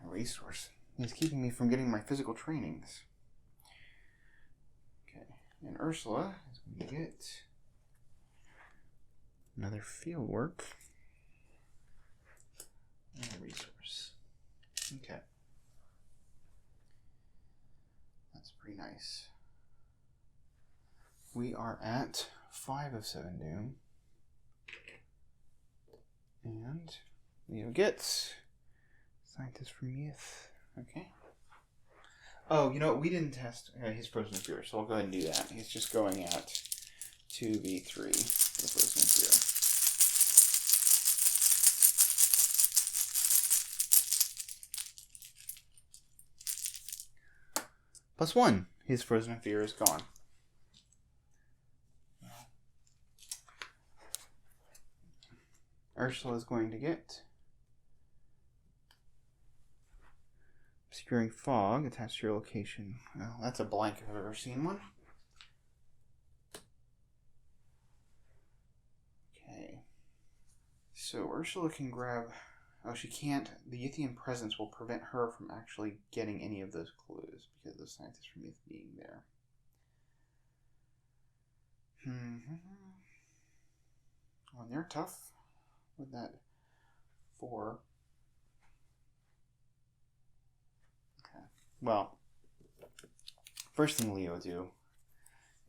A resource. He's keeping me from getting my physical trainings. Okay, and Ursula is going to get another field work. And a resource. Okay. That's pretty nice. We are at 5 of 7 doom. And Leo gets scientist from youth. Okay. Oh, you know what? We didn't test his frozen fear, so I'll go ahead and do that. He's just going at 2v3 for the frozen fear. +1. His frozen fear is gone. Ursula is going to get obscuring fog attached to your location. Well, that's a blank if I've ever seen one. Okay. So Ursula can grab... Oh, she can't. The Yithian presence will prevent her from actually getting any of those clues because of the scientist from Youth being there. Well, they're tough with that 4. Okay. Well, first thing Leo will do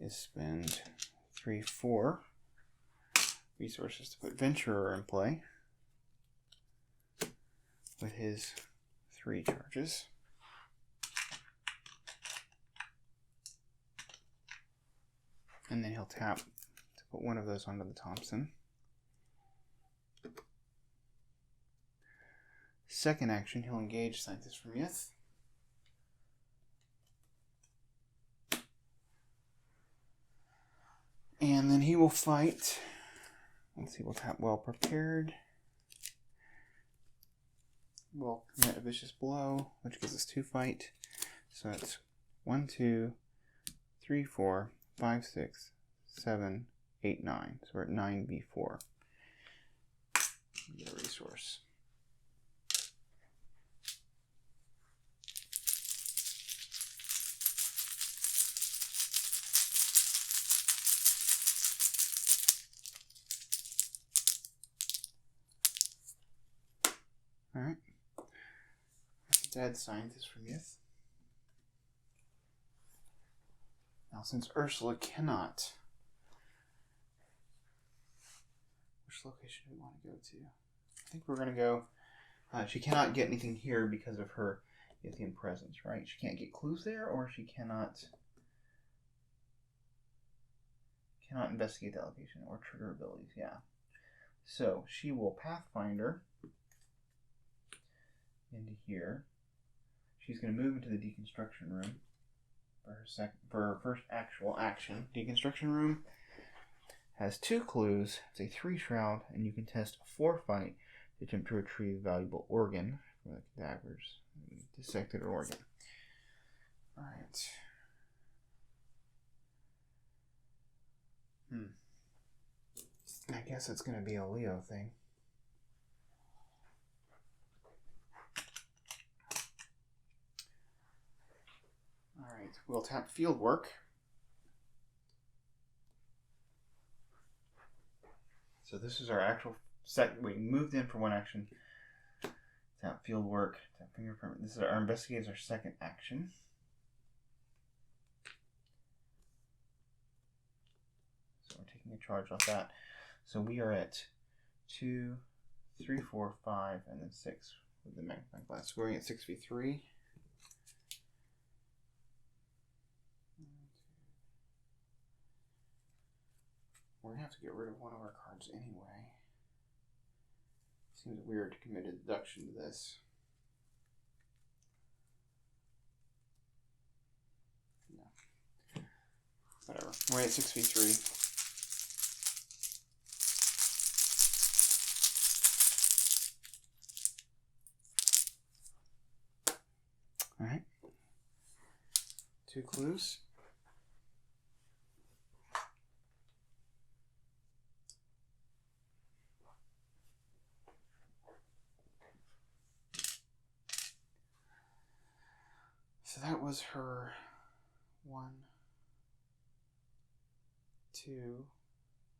is spend 3, 4 resources to put Venturer in play with his 3 charges. And then he'll tap to put one of those onto the Thompson. Second action, he'll engage Scientist from Youth. And then he will fight. Let's see, we'll tap Well Prepared. We'll commit a Vicious Blow, which gives us 2 fight. So it's 1, 2, 3, 4, 5, 6, 7, 8, 9. So we're at 9v4. Get a resource. Alright. Dead scientist from Myth. Now, since Ursula cannot, which location do we want to go to? I think we're going to go. She cannot get anything here because of her Yithian presence, right? She can't get clues there, or she cannot investigate that location or trigger abilities. Yeah. So she will Pathfinder into here. She's going to move into the deconstruction room for her first actual action. Deconstruction room has 2 clues. It's a 3 shroud, and you can test a 4 fight to attempt to retrieve a valuable organ from the cadavers. Dissected organ. Alright. I guess it's going to be a Leo thing. Alright, we'll tap field work. So this is our actual set. We moved in for 1 action. Tap field work, tap fingerprint. This is our investigator's our second action. So we're taking a charge off that. So we are at 2, 3, 4, 5, and then 6 with the magnifying glass. We're going at 6v3. We're going to have to get rid of one of our cards anyway. Seems weird to commit a deduction to this. No. Whatever. We're at 6v3. Alright. 2 clues. So that was her 1, 2,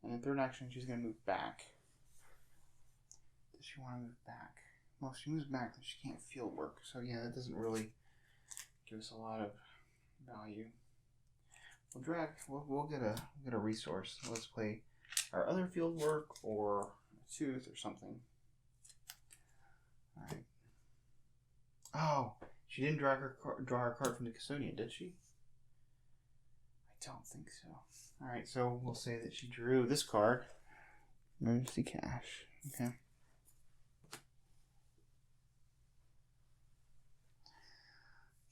and then third action she's going to move back. Does she want to move back? Well, if she moves back, then she can't field work. So yeah, that doesn't really give us a lot of value. We'll drag. We'll get a resource. Let's play our other field work or a tooth or something. All right. Oh. She didn't draw her card from the custodian, did she? I don't think so. Alright, so we'll say that she drew this card. Emergency cash. Okay.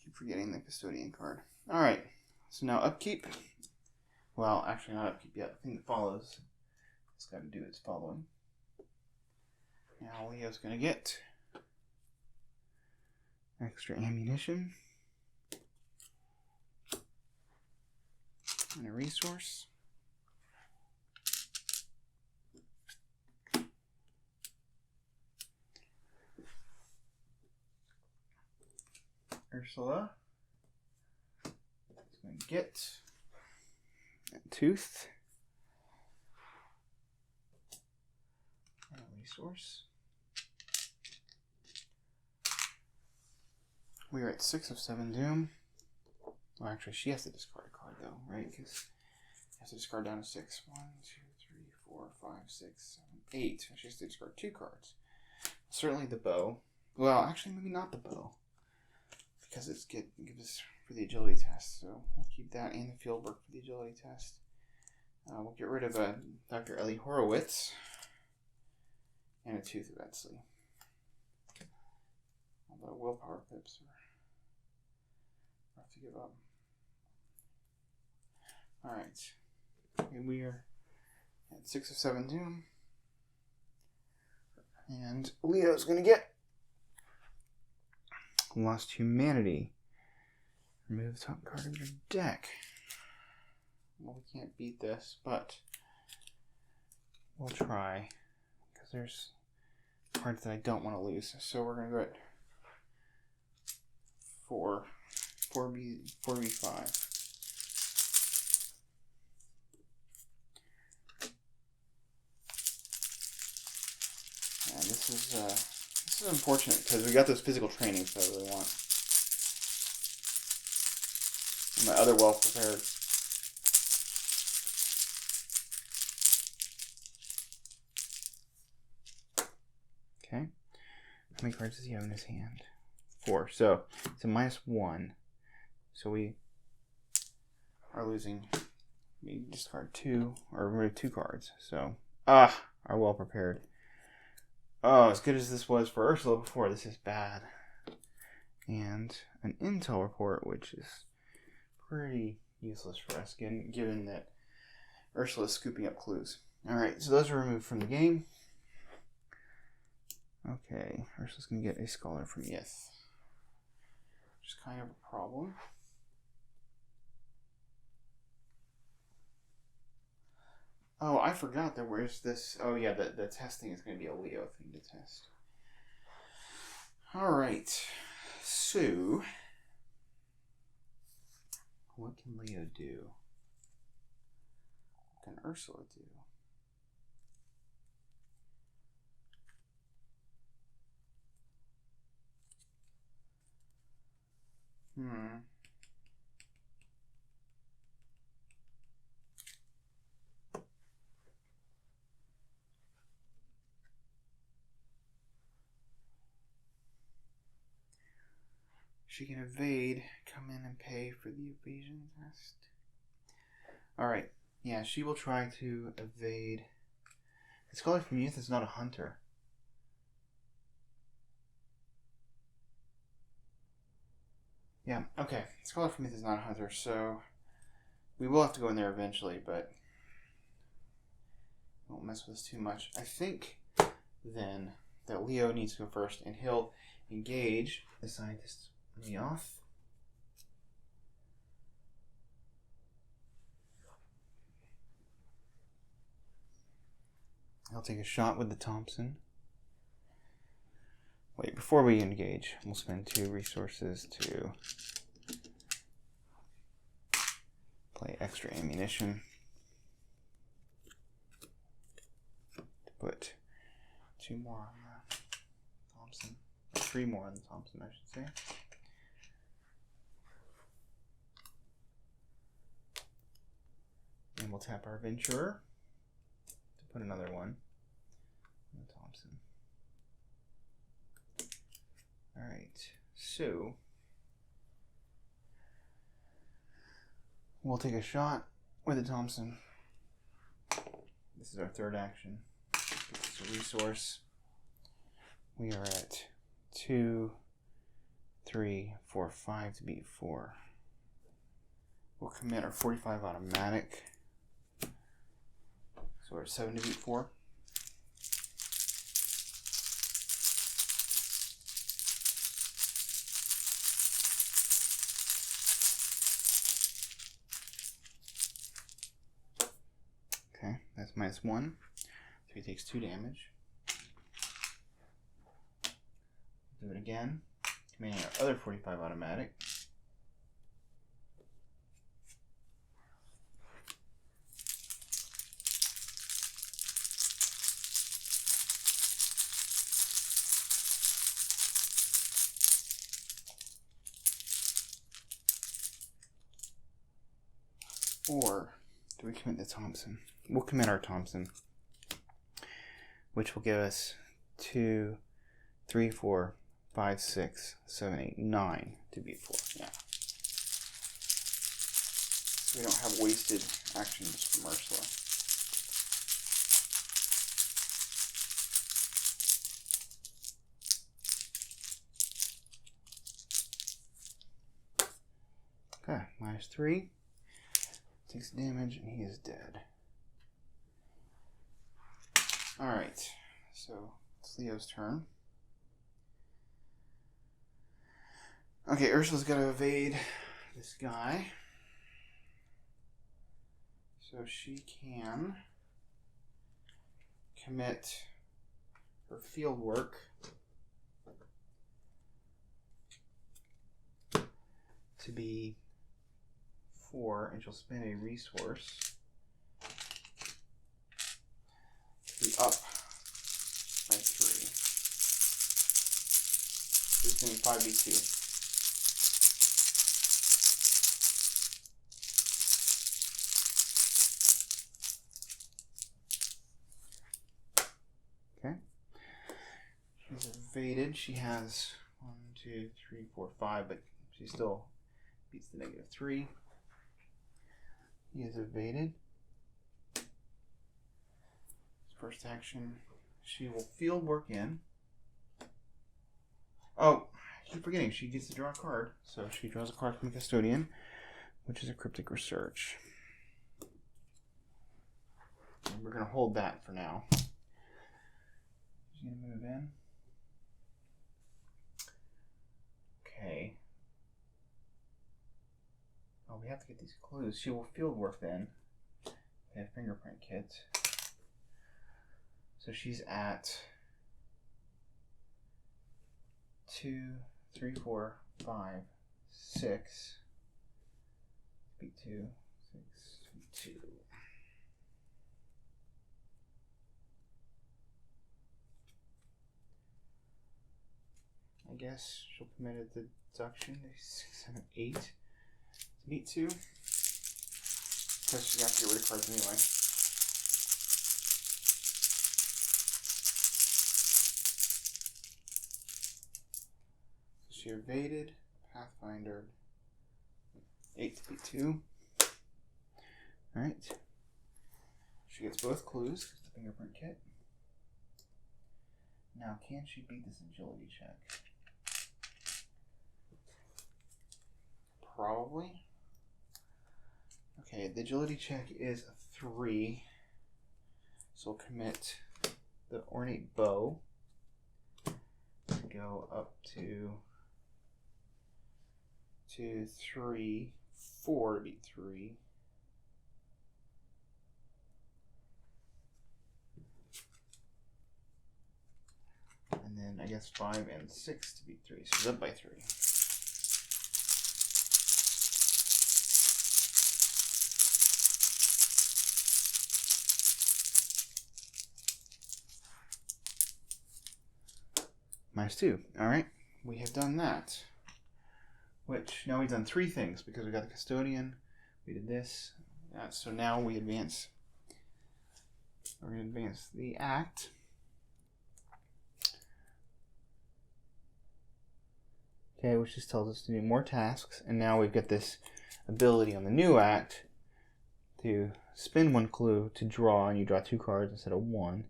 Keep forgetting the custodian card. Alright, so now upkeep. Well, actually not upkeep yet. The thing that follows. It's got to do its following. Now Leo's going to get extra ammunition and a resource. Ursula is going to get a tooth and a resource. We are at 6 of 7 doom. Well, actually, she has to discard a card, though, right? Because she has to discard down to 6. 1, 2, 3, 4, 5, 6, 7, 8. She has to discard 2 cards. Certainly the bow. Well, actually, maybe not the bow. Because it's gives us for the agility test. So we'll keep that and the field work for the agility test. We'll get rid of Dr. Ellie Horowitz and a tooth of Etsley. Although willpower pips are rough to give up. Alright. And we are at 6 of 7 doom. And Leo's going to get Lost Humanity. Remove the top card of your deck. Well, we can't beat this, but we'll try. Because there's cards that I don't want to lose. So we're going to go at 4v5. And this is is unfortunate because we got those physical trainings that I really want. And my other well prepared. Okay. How many cards does he have in his hand? 4. So it's a -1. So we are losing. We discard 2 or remove 2 cards. So are well prepared. Oh, as good as this was for Ursula before, this is bad. And an intel report, which is pretty useless for us, given that Ursula is scooping up clues. Alright, so those are removed from the game. Okay, Ursula's going to get a scholar from Yith. Which is kind of a problem. Oh, I forgot that where's this... Oh, yeah, the testing is going to be a Leo thing to test. Alright. So... what can Leo do? What can Ursula do? She can evade, come in and pay for the evasion test. Alright, yeah, she will try to evade. The scholar from Youth is not a hunter. Yeah, okay. Scholar from Youth is not a hunter, so we will have to go in there eventually, but won't mess with us too much. I think then that Leo needs to go first, and he'll engage the scientist on the off. I'll take a shot with the Thompson. Wait, before we engage, we'll spend 2 resources to play extra ammunition. To put 2 more on the Thompson. 3 more on the Thompson, I should say. And we'll tap our Venturer to put another one on the Thompson. Alright, so we'll take a shot with the Thompson. This is our 3rd action. This is a resource. We are at 2, 3, 4, 5 to beat 4. We'll commit our 45 automatic. So we're at 7 to beat 4. Okay, that's -1. So he takes 2 damage. Do it again. Commanding our other 45 automatic. Or do we commit the Thompson? We'll commit our Thompson, which will give us 2, 3, 4, 5, 6, 7, 8, 9 to beat 4. Yeah. We don't have wasted actions from Ursula. Okay, -3. Takes damage and he is dead. Alright, so it's Leo's turn. Okay, Ursula's got to evade this guy. So she can commit her field work to be 4, and she'll spend a resource to be up by 3. assuming 5v2. Okay. She's evaded. She has 1, 2, 3, 4, 5, but she still beats the -3. He is evaded. First action, she will field work in. Oh, I keep forgetting, she gets to draw a card. So she draws a card from the custodian, which is a cryptic research. And we're going to hold that for now. She's going to move in. Okay. Oh, we have to get these clues. She will field work then. They have fingerprint kits. So she's at 2, 3, 4, 5, 6. Beat 2, 6, 2. I guess she'll commit a deduction. 6, 7, 8. To beat 2. Because she's going to have to get rid of cards anyway. She evaded, Pathfinder, 8 to beat 2. Alright. She gets both clues, because the fingerprint kit. Now, can she beat this agility check? Probably. Okay, the agility check is a 3. So we'll commit the ornate bow to go up to 2, 3, 4 to beat 3. And then I guess 5 and 6 to beat 3. So she's up by 3. -2. Alright, we have done that. Which, now we've done 3 things, because we got the custodian, we did this, so now we advance. We're going to advance the act. Okay, which just tells us to do more tasks, and now we've got this ability on the new act to spend 1 clue to draw, and you draw 2 cards instead of 1.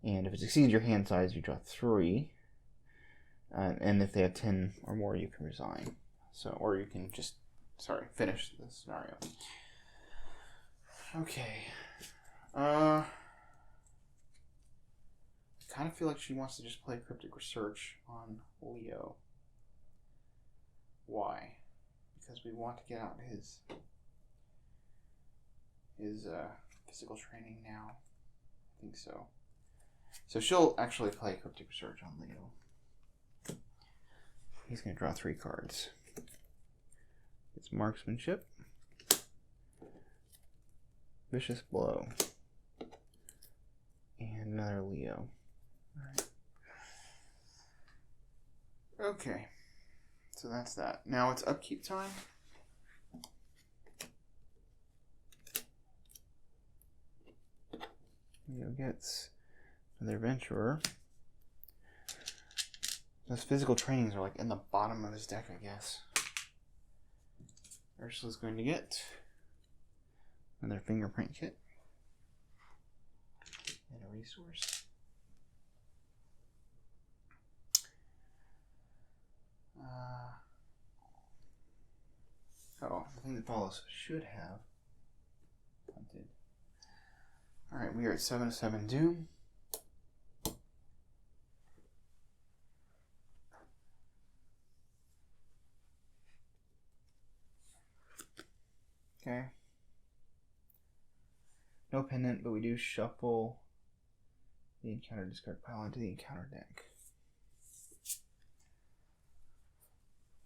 And if it exceeds your hand size, you draw 3. And if they have 10 or more, you can resign. So, or you can just, finish the scenario. Okay. I kind of feel like she wants to just play Cryptic Research on Leo. Why? Because we want to get out his physical training now. I think so. So she'll actually play Cryptic Research on Leo. He's going to draw 3 cards. It's Marksmanship, Vicious Blow, and another Leo. Alright. Okay. So that's that. Now it's upkeep time. Leo gets another Adventurer. Those physical trainings are like in the bottom of his deck, I guess. Ursula's going to get another fingerprint kit and a resource. The thing that follows should have hunted. Alright, we are at 7/7 Doom. Okay. No pendant, but we do shuffle the encounter discard pile into the encounter deck.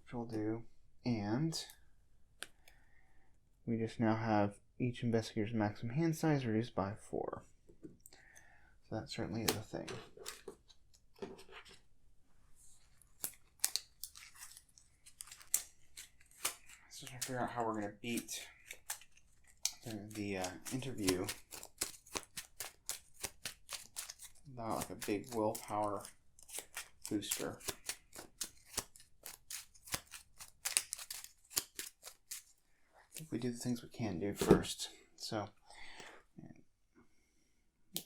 Which we'll do. And we just now have each investigator's maximum hand size reduced by 4. So that certainly is a thing. figure out how we're going to beat the interview without like a big willpower booster. I think we do the things we can do first. So,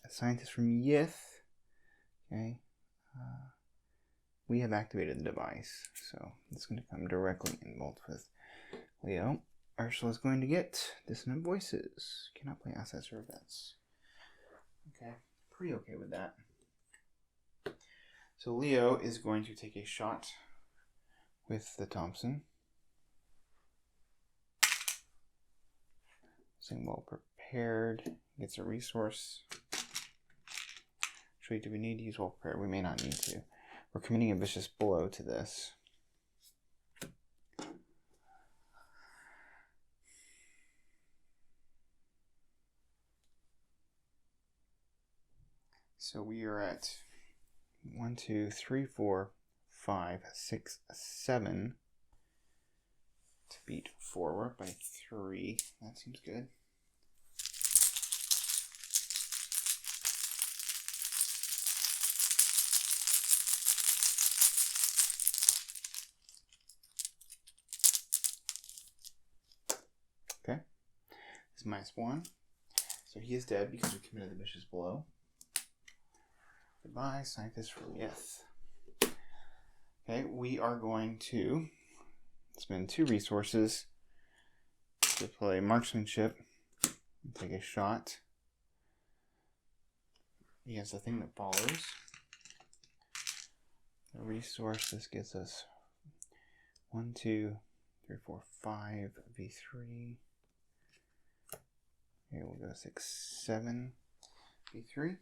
a scientist from Yith. Okay. We have activated the device, so it's going to come directly involved with Leo. Ursula is going to get dissonant voices. Cannot play assets or events. Okay, pretty okay with that. So Leo is going to take a shot with the Thompson. Saying well prepared. Gets a resource. Actually, do we need to use well prepared? We may not need to. We're committing a vicious blow to this. So we are at 1, 2, 3, 4, 5, 6, 7 to beat 4. We're up by 3. That seems good. Okay. This is -1. So he is dead because we committed the vicious blow. Goodbye, scientist from Yith. Okay, we are going to spend 2 resources to play marksmanship and take a shot against the thing that follows. The resource, this gets us 1, 2, 3, 4, 5 V3. Okay, we'll go 6, 7 V3.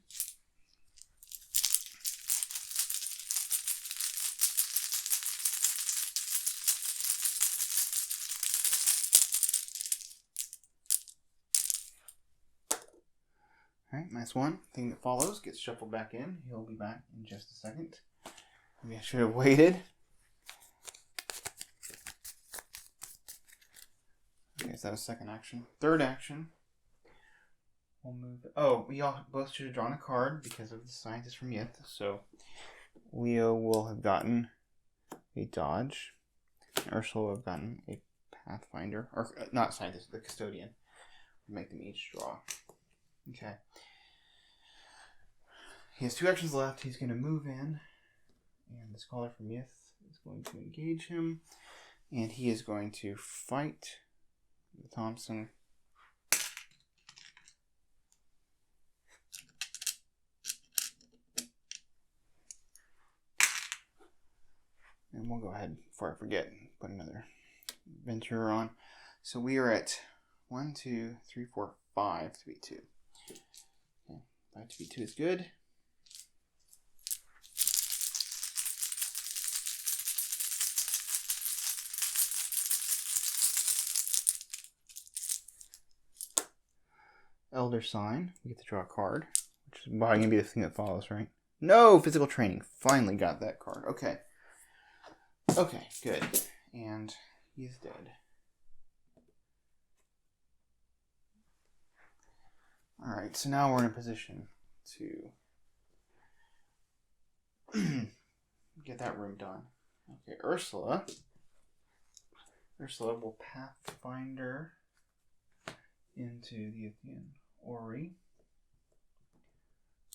Alright, -1. Thing that follows gets shuffled back in. He'll be back in just a second. Maybe I should have waited. Okay, so that was second action. Third action. We'll move. Oh, we all both should have drawn a card because of the scientist from Yith. So Leo will have gotten a dodge. Ursula will have gotten a pathfinder. Or not scientist, the custodian. We'll make them each draw. Okay. He has 2 actions left. He's going to move in. And the scholar from Yith is going to engage him. And he is going to fight the Thompson. And we'll go ahead, before I forget, put another venture on. So we are at 1, 2, 3, 4, 5 to beat 2. Okay. 5 to beat 2 is good. Elder Sign. We get to draw a card, which is probably going to be the thing that follows, right? No! Physical Training. Finally got that card. Okay. Okay, good. And he's dead. Alright, so now we're in a position to get that room done. Okay, Ursula. Ursula will Pathfinder into the Yithian Ori.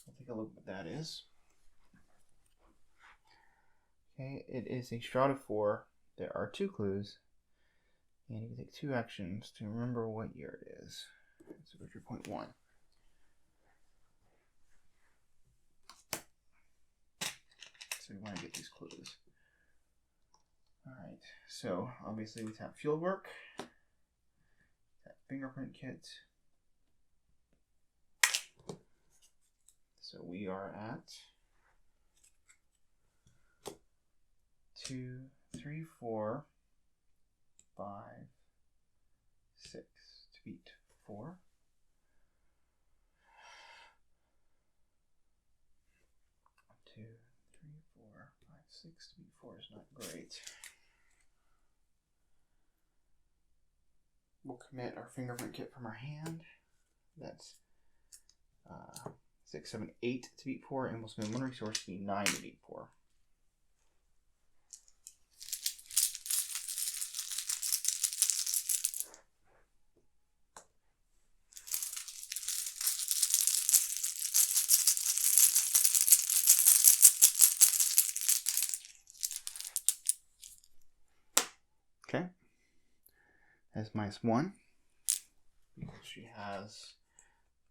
We'll take a look at what that is. Okay, it is a Shroud of 4. There are 2 clues. And you can take 2 actions to remember what year it is. So go to your point 1. So we want to get these clues. Alright, so obviously we tap Fieldwork. Tap Fingerprint Kit. So we are at 2, 3, 4, 5, 6 to beat 4. Two, 3, 4, 5, 6 to beat 4 is not great. we'll commit our fingerprint kit from our hand. That's 6, 7, 8 to beat 4, and we'll spend 1 resource to be 9 to beat 4. Okay, that's -1 because she has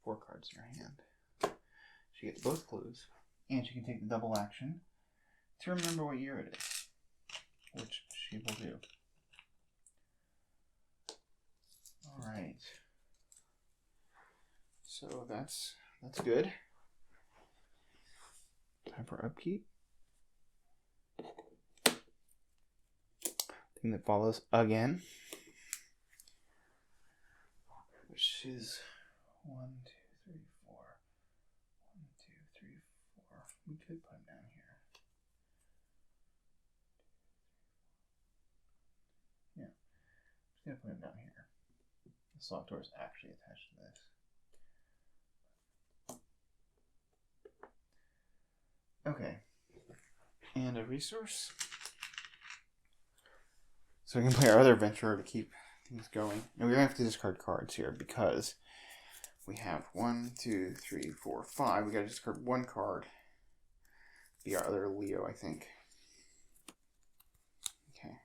4 cards in her hand. She gets both clues, and she can take the double action to remember what year it is, which she will do. Alright, so that's good. Time for upkeep. Thing that follows again, which is 1, 2, 3, 4. 1, 2, 3, 4. We could put him down here. Yeah, I'm just gonna put him down here. The slot door is actually attached to this. Okay, and a resource. So we can play our other adventurer to keep things going. And we're going to have to discard cards here because we have 1, 2, 3, 4, 5. We got to discard 1 card. Be our other Leo, I think. Okay.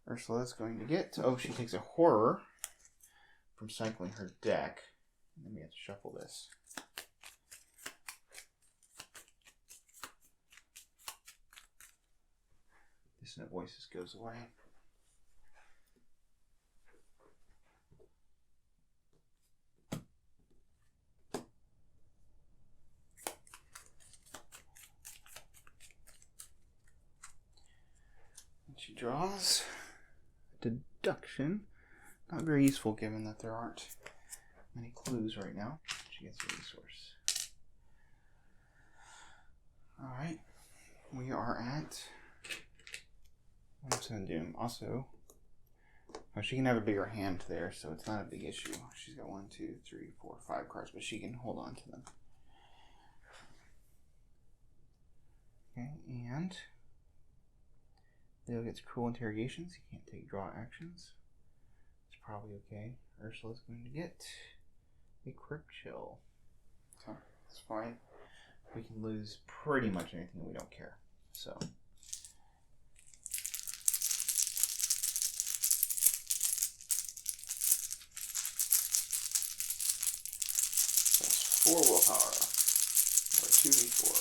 Ursula's going to get... Oh, she takes a horror from cycling her deck. And then we have to shuffle this. Dissonant Voices goes away. And she draws deduction. Not very useful given that there aren't many clues right now. She gets a resource. Alright. We are at... Crimson Doom. Also, oh, she can have a bigger hand there, so it's not a big issue. She's got 1, 2, 3, 4, 5 cards, but she can hold on to them. Okay, and Leo gets Cruel Interrogations. He can't take draw actions. It's probably okay. Ursula's going to get a Crypt Chill. So, it's fine. We can lose pretty much anything we don't care. So... That's 4 willpower, or 2v4.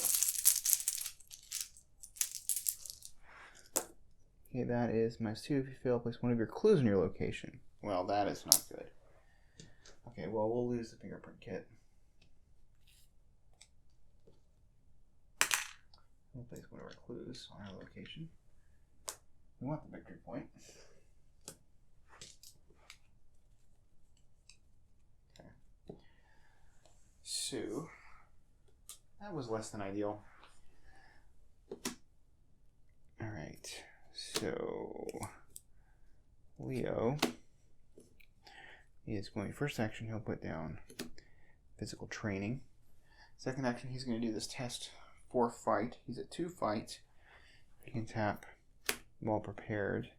Okay, that is -2 if you fail. Place 1 of your clues in your location. Well, that is not good. Okay, well, we'll lose the fingerprint kit. We'll place 1 of our clues on our location. We want the victory point. Okay. So, that was less than ideal. Alright, so Leo is going, first action he'll put down physical training. Second action he's going to do this test for fight. He's at 2 fight. He can tap while prepared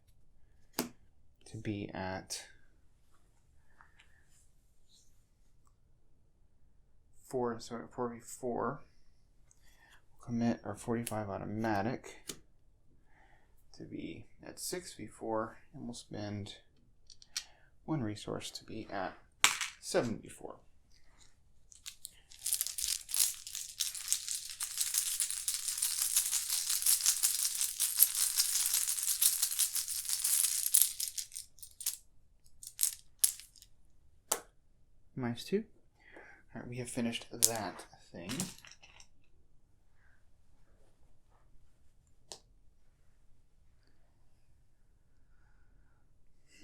to be at 4, so at 4v4. We'll commit our 45 automatic to be at 6v4, and we'll spend 1 resource to be at 7v4. -2. Alright, we have finished that thing.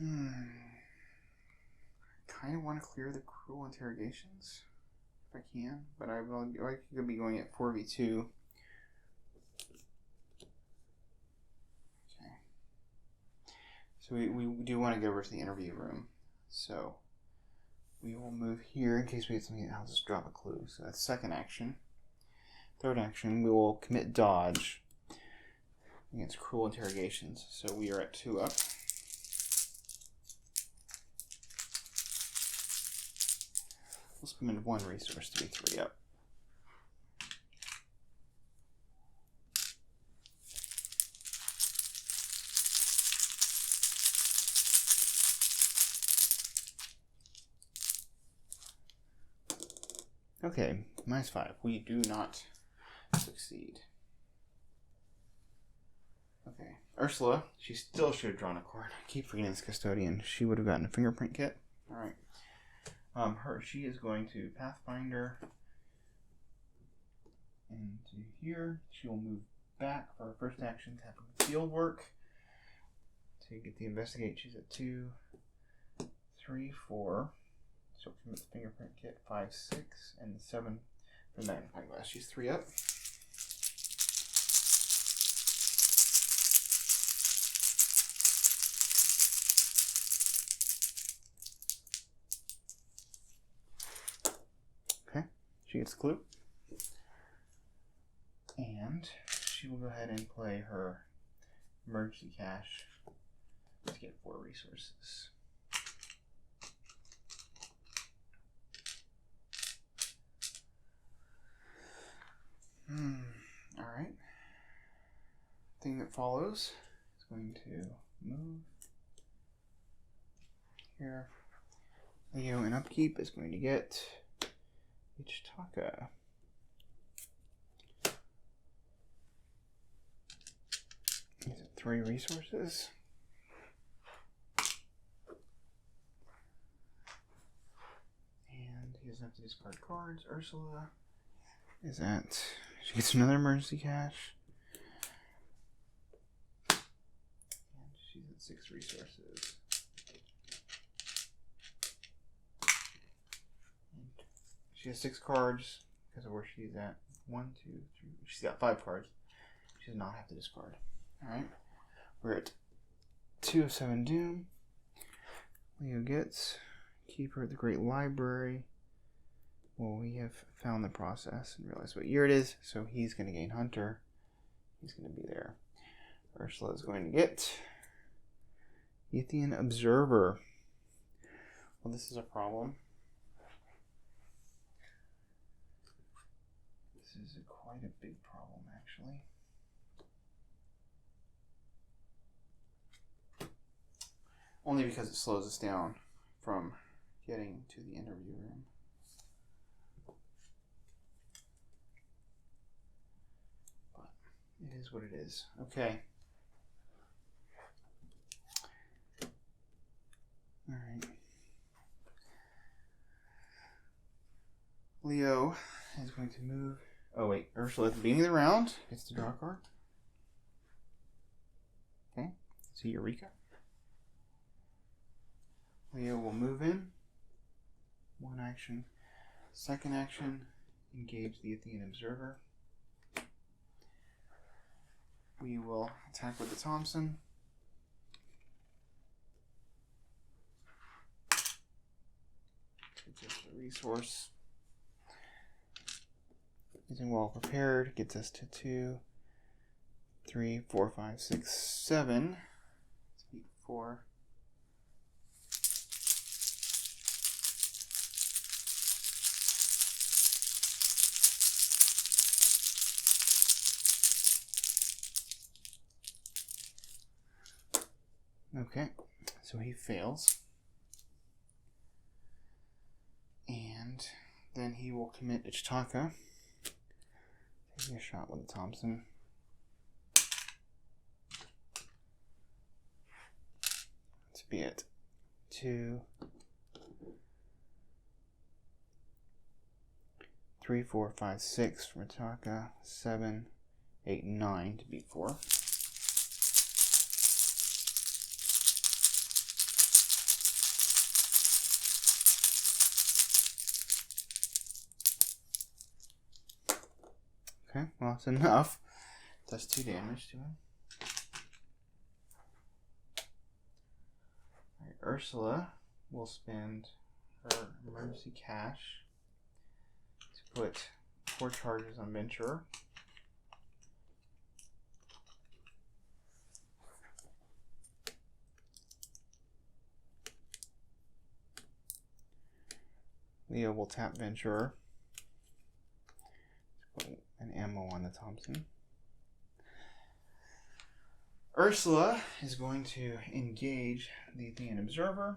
I kind of want to clear the Cruel Interrogations if I can, but I could be going at 4v2. Okay. So we do want to go over to the interview room. So we will move here in case we get something. I'll just drop a clue. So that's second action. Third action, we will commit dodge against cruel interrogations. So we are at 2 up. We'll spend 1 resource to be 3 up. Okay, -5. We do not succeed. Okay, Ursula, she still should have drawn a card. I keep forgetting this custodian. She would have gotten a fingerprint kit. Alright. She is going to Pathfinder into here. She will move back for her first action to have field work. To get the investigate, she's at 2, 3, 4. So from the fingerprint kit, 5, 6, and 7 for the magnifying glass. She's 3 up. Okay, she gets the clue. And she will go ahead and play her emergency cash to get 4 resources. Alright. Thing that follows is going to move here. Leo and upkeep is going to get Ichitaka. He's at 3 resources. And he doesn't have to discard cards. Ursula is at... She gets another emergency cash. And she's at 6 resources. And she has 6 cards because of where she's at. 1, 2, 3. She's got 5 cards. She does not have to discard. Alright. We're at 2 of 7 doom. Leo gets Keeper at the Great Library. Well, we have found the process and realized what year it is, so he's going to gain Hunter. He's going to be there. Ursula is going to get Yithian Observer. Well, this is a problem. This is quite a big problem, actually. Only because it slows us down from getting to the interview room. It is what it is. Okay. Alright. Leo is going to move. Oh, wait. Ursula at the beginning of the round gets to draw a card. Okay. So Eureka. Leo will move in. 1 action. Second action. Engage the Athenian Observer. We will attack with the Thompson. Gets us a resource. Using well prepared gets us to 2, 3, 4, 5, 6, 7. Let's beat 4. Okay, so he fails. And then he will commit Ichitaka. Taking a shot with the Thompson. Let's be it. 2, 3, 4, 5, 6 for Ichitaka. 7, 8, 9 to beat 4. Okay, well, that's enough. Does 2 damage to him. Ursula will spend her emergency cash to put 4 charges on Venture. Leo will tap Venture to put an ammo on the Thompson. Ursula is going to engage the Athenian Observer.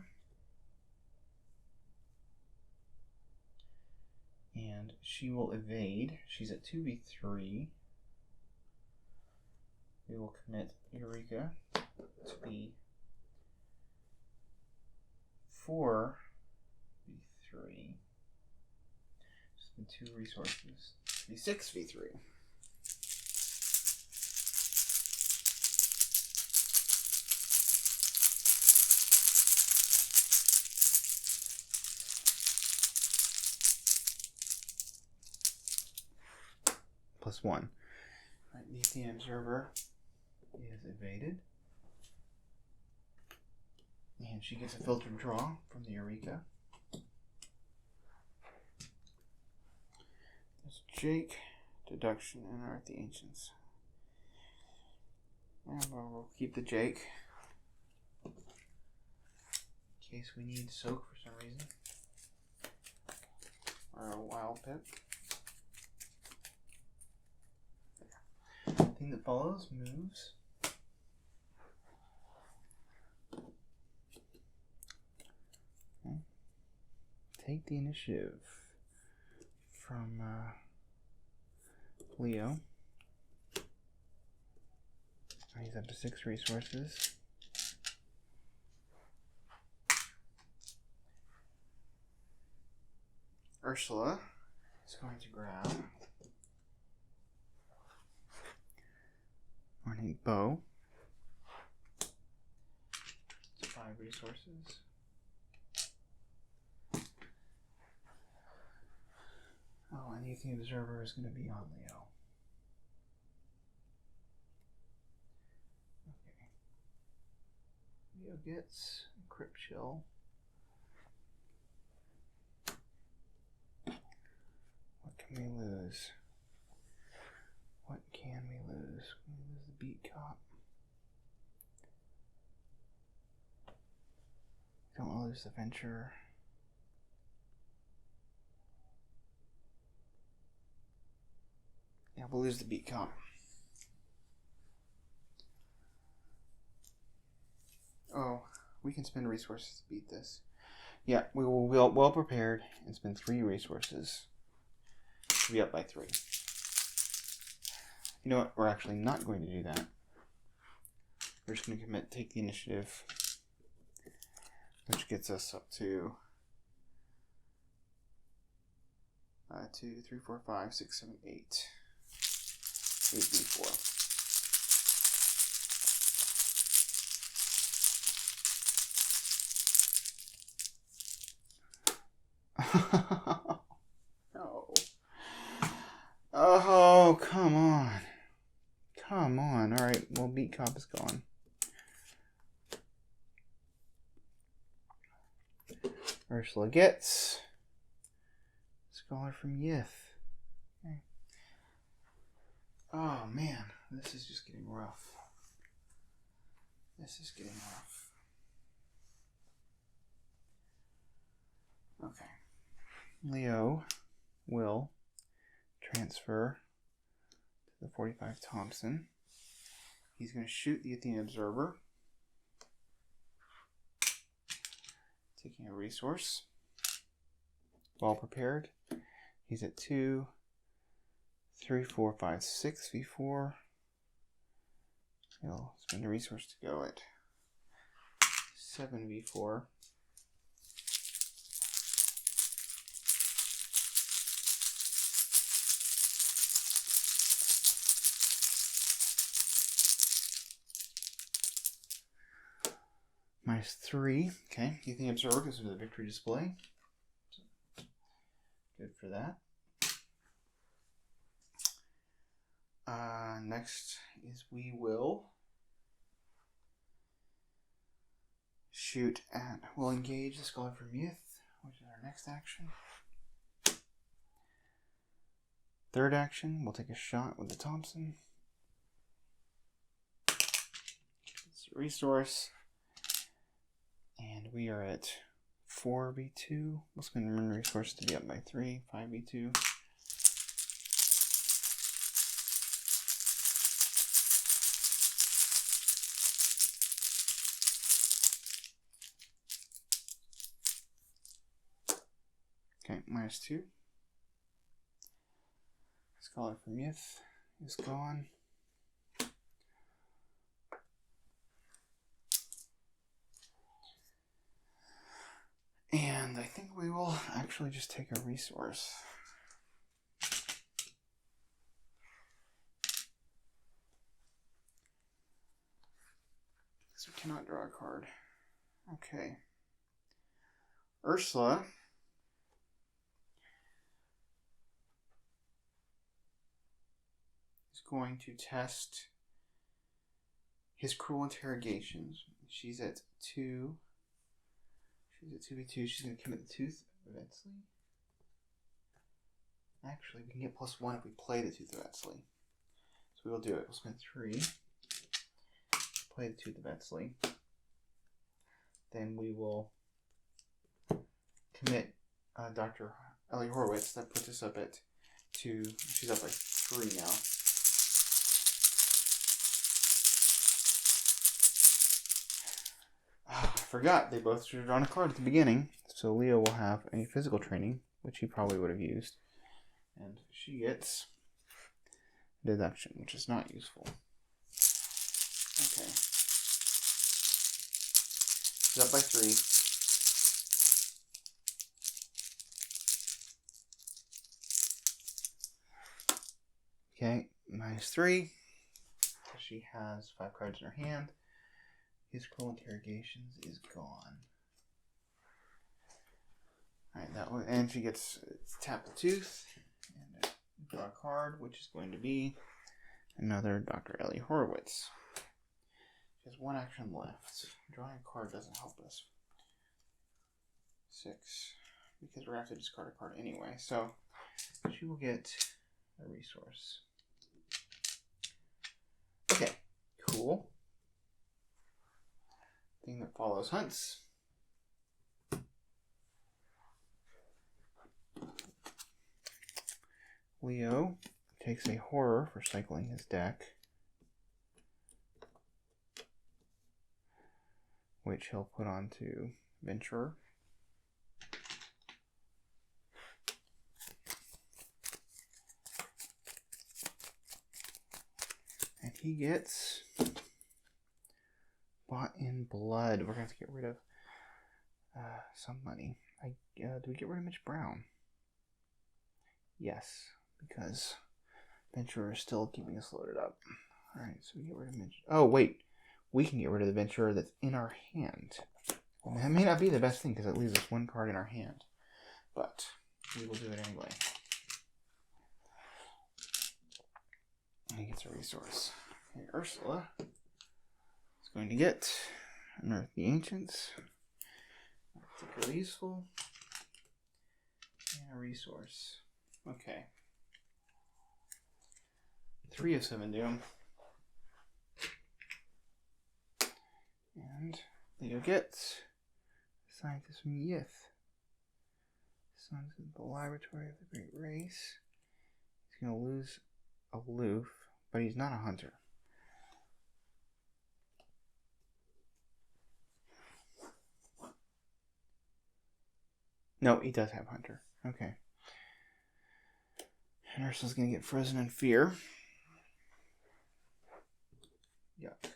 And she will evade. She's at 2v3. We will commit Eureka to be 4v3. Just 2 resources. To be 6v3. +1. Right, the Athenian Observer is evaded. And she gets a filtered draw from the Eureka. There's Jake, Deduction, and Art the Ancients. And we'll keep the Jake in case we need Soak for some reason. Or a Wild Pip. Thing that follows moves. Okay. Take the initiative from Leo. He's up to 6 resources. Ursula is going to grab Ornate Bow. It's 5 resources. Oh, and the Athenian Observer is going to be on Leo. Okay. Leo gets a Crypt Chill. What can we lose? What can we lose? We lose the Beat Cop. Don't lose the Venture. Yeah, we'll lose the Beat Cop. Oh, we can spend resources to beat this. Yeah, we will be well prepared and spend 3 resources to be up by 3. You know what? We're actually not going to do that. We're just going to take the initiative, which gets us up to 2, 3, 4, 5, 6, 7, 8. 8d4. No. Oh, come on. Come on. Alright, well, Beat Cop is gone. Ursula gets Scholar from Yith. Okay. Oh, man. This is just getting rough. This is getting rough. Okay. Leo will transfer to the 45 Thompson. He's going to shoot the Athenian Observer, taking a resource. Well prepared. He's at 2, 3, 4, 5, 6 v4. He'll spend a resource to go at 7 v4. -3. Okay, the Athenian Observer goes into the victory display. So, good for that. Next is we will shoot at. We'll engage the Scholar from Youth, which is our next action. Third action, we'll take a shot with the Thompson. It's a resource. And we are at 4v2. We'll spend one resource to be up by 3. 5v2. Okay, -2. Scholar from Youth is gone. And I think we will actually just take a resource. Because we cannot draw a card. Okay. Ursula is going to test his cruel interrogations. She's at 2. She's at 2v2. She's going to commit the tooth eventually. Actually, we can get +1 if we play the tooth eventually. So we will do it. We'll spend 3. Play the tooth eventually. Then we will commit Dr. Ellie Horowitz. That puts us up at 2. She's up by 3 now. I forgot they both should have drawn a card at the beginning. So Leo will have a physical training, which he probably would have used. And she gets deduction, which is not useful. Okay. She's up by 3. Okay, -3. She has 5 cards in her hand. His cruel interrogations is gone. Alright, that one, and she gets tap the tooth and draw a card, which is going to be another Dr. Ellie Horowitz. She has 1 action left. Drawing a card doesn't help us. 6, because we're going to have to discard a card anyway. So she will get a resource. Okay, cool. Thing that follows hunts. Leo takes a horror for cycling his deck, which he'll put onto Venturer. And he gets Bought in Blood. We're going to have to get rid of some money. Do we get rid of Mitch Brown? Yes, because Venturer is still keeping us loaded up. Alright, so we get rid of Mitch. Oh, wait. We can get rid of the Venturer that's in our hand. Well, that may not be the best thing because it leaves us 1 card in our hand. But we will do it anyway. And he gets a resource. Okay, Ursula is going to get Unearth the Ancients. Particularly useful. And a resource. Okay. 3 of 7 doom. And Leo gets Scientist from Yith. Sons of the Laboratory of the Great Race. He's going to lose Aloof, but he's not a hunter. No, he does have hunter. Okay. And Ursula's going to get Frozen in Fear. Yuck.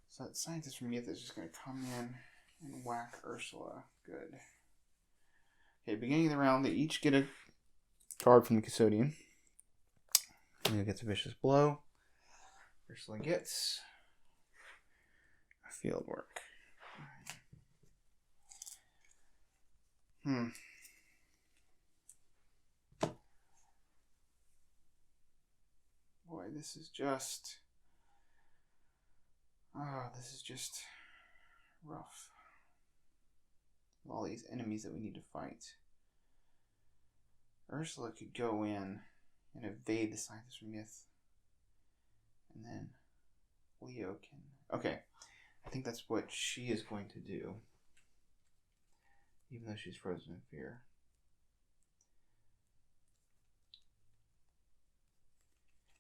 So that Scientist from Myth is just going to come in and whack Ursula. Good. Okay, beginning of the round, they each get a card from the Custodian. Leo gets a Vicious Blow. Ursula gets a Field Work. Boy, this is just... Oh, this is just rough. All these enemies that we need to fight. Ursula could go in and evade the scientist from myth. And then Leo can... Okay, I think that's what she is going to do. Even though she's frozen in fear.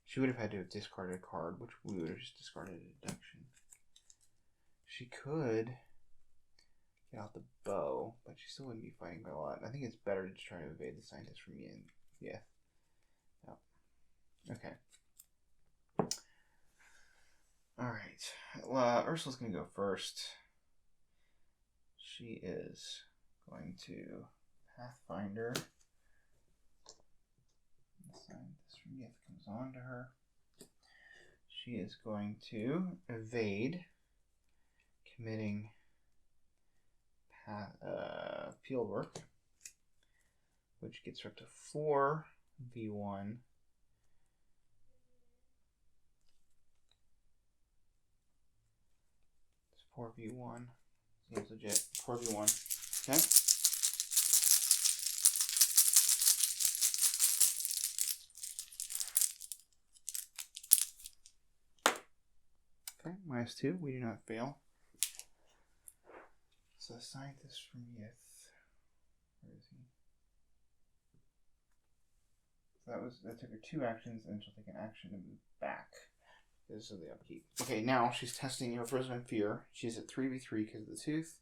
She would have had to have discarded a card, which we would have just discarded a deduction. She could get out the bow, but she still wouldn't be fighting by a lot. I think it's better to try to evade the scientist from Yin. Yeah. Yep. Okay. Alright. Ursula's going to go first. She is going to Pathfinder. The scientist from Yith comes on to her. She is going to evade, committing field work, which gets her up to 4v1. It's 4v1. Seems legit. 4v1. Okay. Okay, -2. We do not fail. So the scientist from Yith. Where is he? So that took her 2 actions, and she'll take an action to move back. This is the upkeep. Okay, now she's testing her frozen in fear. She's at 3v3 because of the tooth.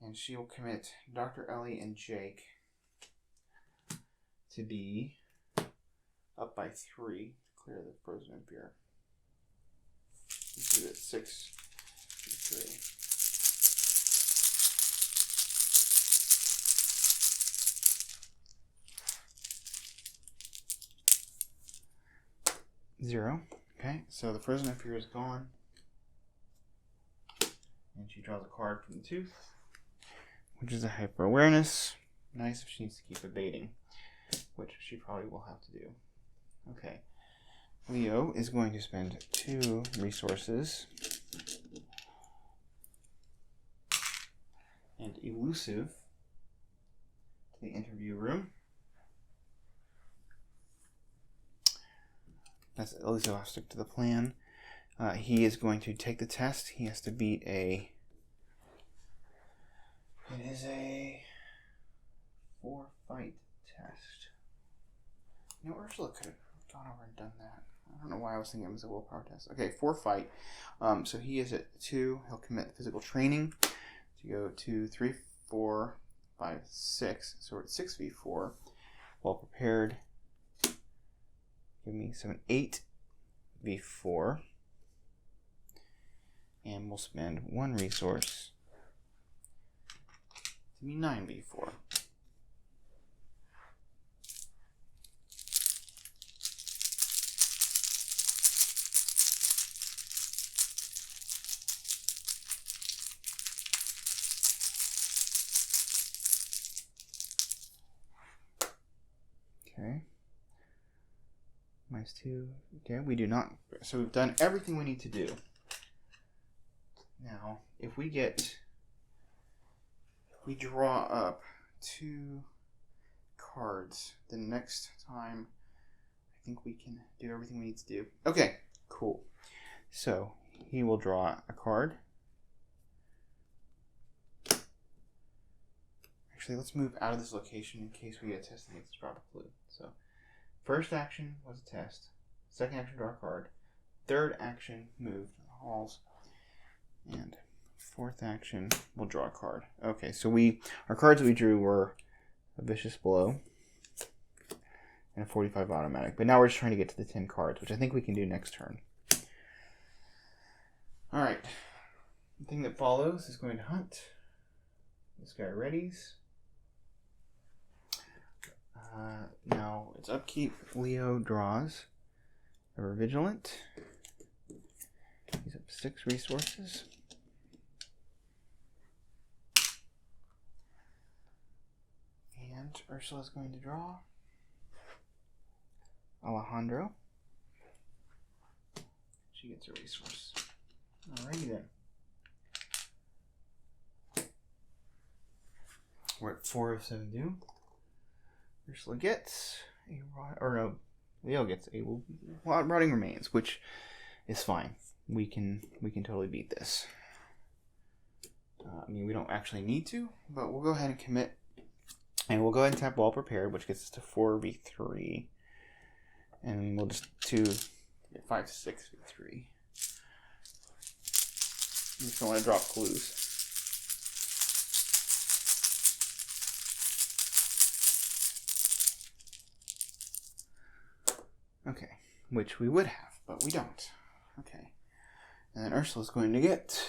And she will commit Dr. Ellie and Jake to be up by 3 to clear the frozen in fear. This is at 6v3. Zero. Okay, so the frozen in fear is gone. And she draws a card from the tooth, which is a hyper awareness. Nice if she needs to keep evading, which she probably will have to do. Okay. Leo is going to spend 2 resources and elusive to the interview room. That's at least I'll stick to the plan. He is going to take the test. He has to beat a... It is a 4-fight test. You know, Ursula could have gone over and done that. I don't know why I was thinking it was a willpower test. Okay, 4-fight. So he is at 2. He'll commit physical training to go 2, 3, 4, 5, 6. So we're at 6v4. Well prepared. Give me 7, 8v4. And we'll spend 1 resource to be 9v4. Okay. -2. Okay, we do not. So we've done everything we need to do. Now, if we draw up 2 cards, the next time I think we can do everything we need to do. Okay, cool. So he will draw a card. Actually, let's move out of this location in case we get tested against this drop a clue. So, first action was a test. Second action, draw a card. Third action, move to the halls. And fourth action, we'll draw a card. Okay, so our cards that we drew were a vicious blow and a 45 automatic. But now we're just trying to get to the 10 cards, which I think we can do next turn. Alright. The thing that follows is going to hunt. This guy readies. Now it's upkeep. Leo draws. Ever vigilant. He's up 6 resources. And Ursula's going to draw Alejandro. She gets a resource. Alrighty then. We're at 4 of 7 due. Ursula gets a Leo gets a rotting remains, which is fine. We can totally beat this. I mean, we don't actually need to, but we'll go ahead and commit. And we'll go ahead and tap Well Prepared, which gets us to 4v3. And we'll just get 5 to 6v3. You just don't want to drop clues. Okay, which we would have, but we don't. Okay. And then Ursula's going to get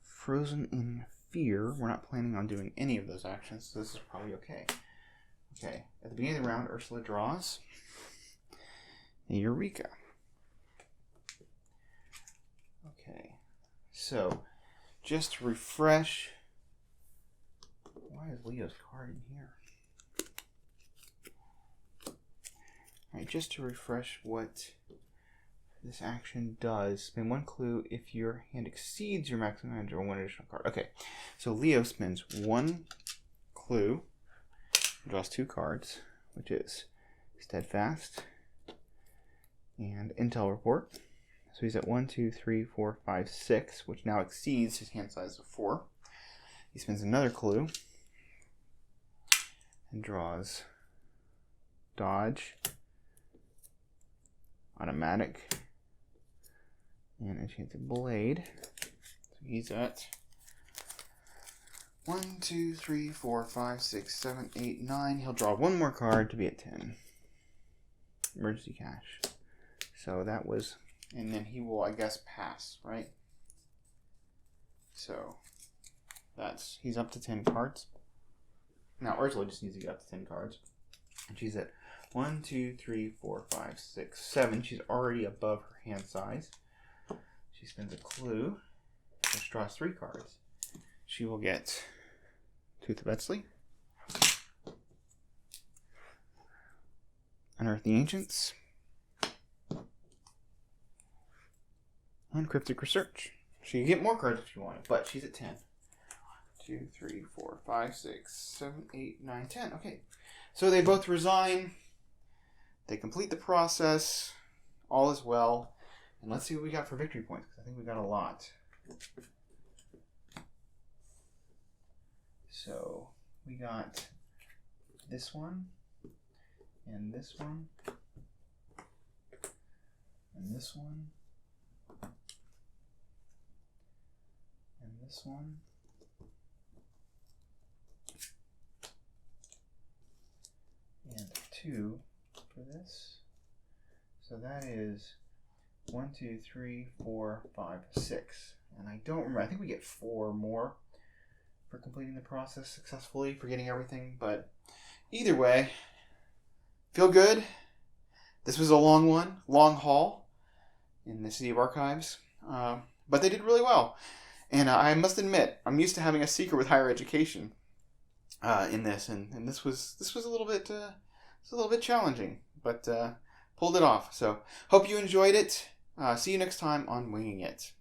Frozen in Fear. We're not planning on doing any of those actions, so this is probably okay. Okay, at the beginning of the round, Ursula draws a Eureka. Okay, so just to refresh, why is Leo's card in here? Alright, just to refresh what this action does, spend 1 clue if your hand exceeds your maximum hand, draw 1 additional card. Okay, so Leo spends 1 clue, draws 2 cards, which is Steadfast and Intel Report. So he's at 1, 2, 3, 4, 5, 6, which now exceeds his hand size of 4. He spends another clue and draws Dodge, Automatic, and Enchanted Blade. So he's at 1, 2, 3, 4, 5, 6, 7, 8, 9. He'll draw 1 more card to be at 10. Emergency cash. So that was, and then he will, I guess, pass, right? So he's up to 10 cards. Now Ursula just needs to get up to 10 cards. And she's at 1, 2, 3, 4, 5, 6, 7. She's already above her hand size. She spends a clue, which draws 3 cards. She will get Tooth of Etsley, Unearth the Ancients, and Cryptic Research. She can get more cards if she wanted, but she's at 10. 2, 3, 4, 5, 6, 7, 8, 9, 10. Okay. So they both resign. They complete the process. All is well. And let's see what we got for victory points, because I think we got a lot. So we got this one, and this one, and this one, and this one, and 2 for this. So that is 1, 2, 3, 4, 5, 6. And I don't remember. I think we get 4 more for completing the process successfully, for getting everything. But either way, feel good. This was a long one, long haul in the City of Archives. But they did really well. And I must admit, I'm used to having a secret with higher education in this, and this was a little bit challenging, but pulled it off. So hope you enjoyed it. See you next time on Winging It.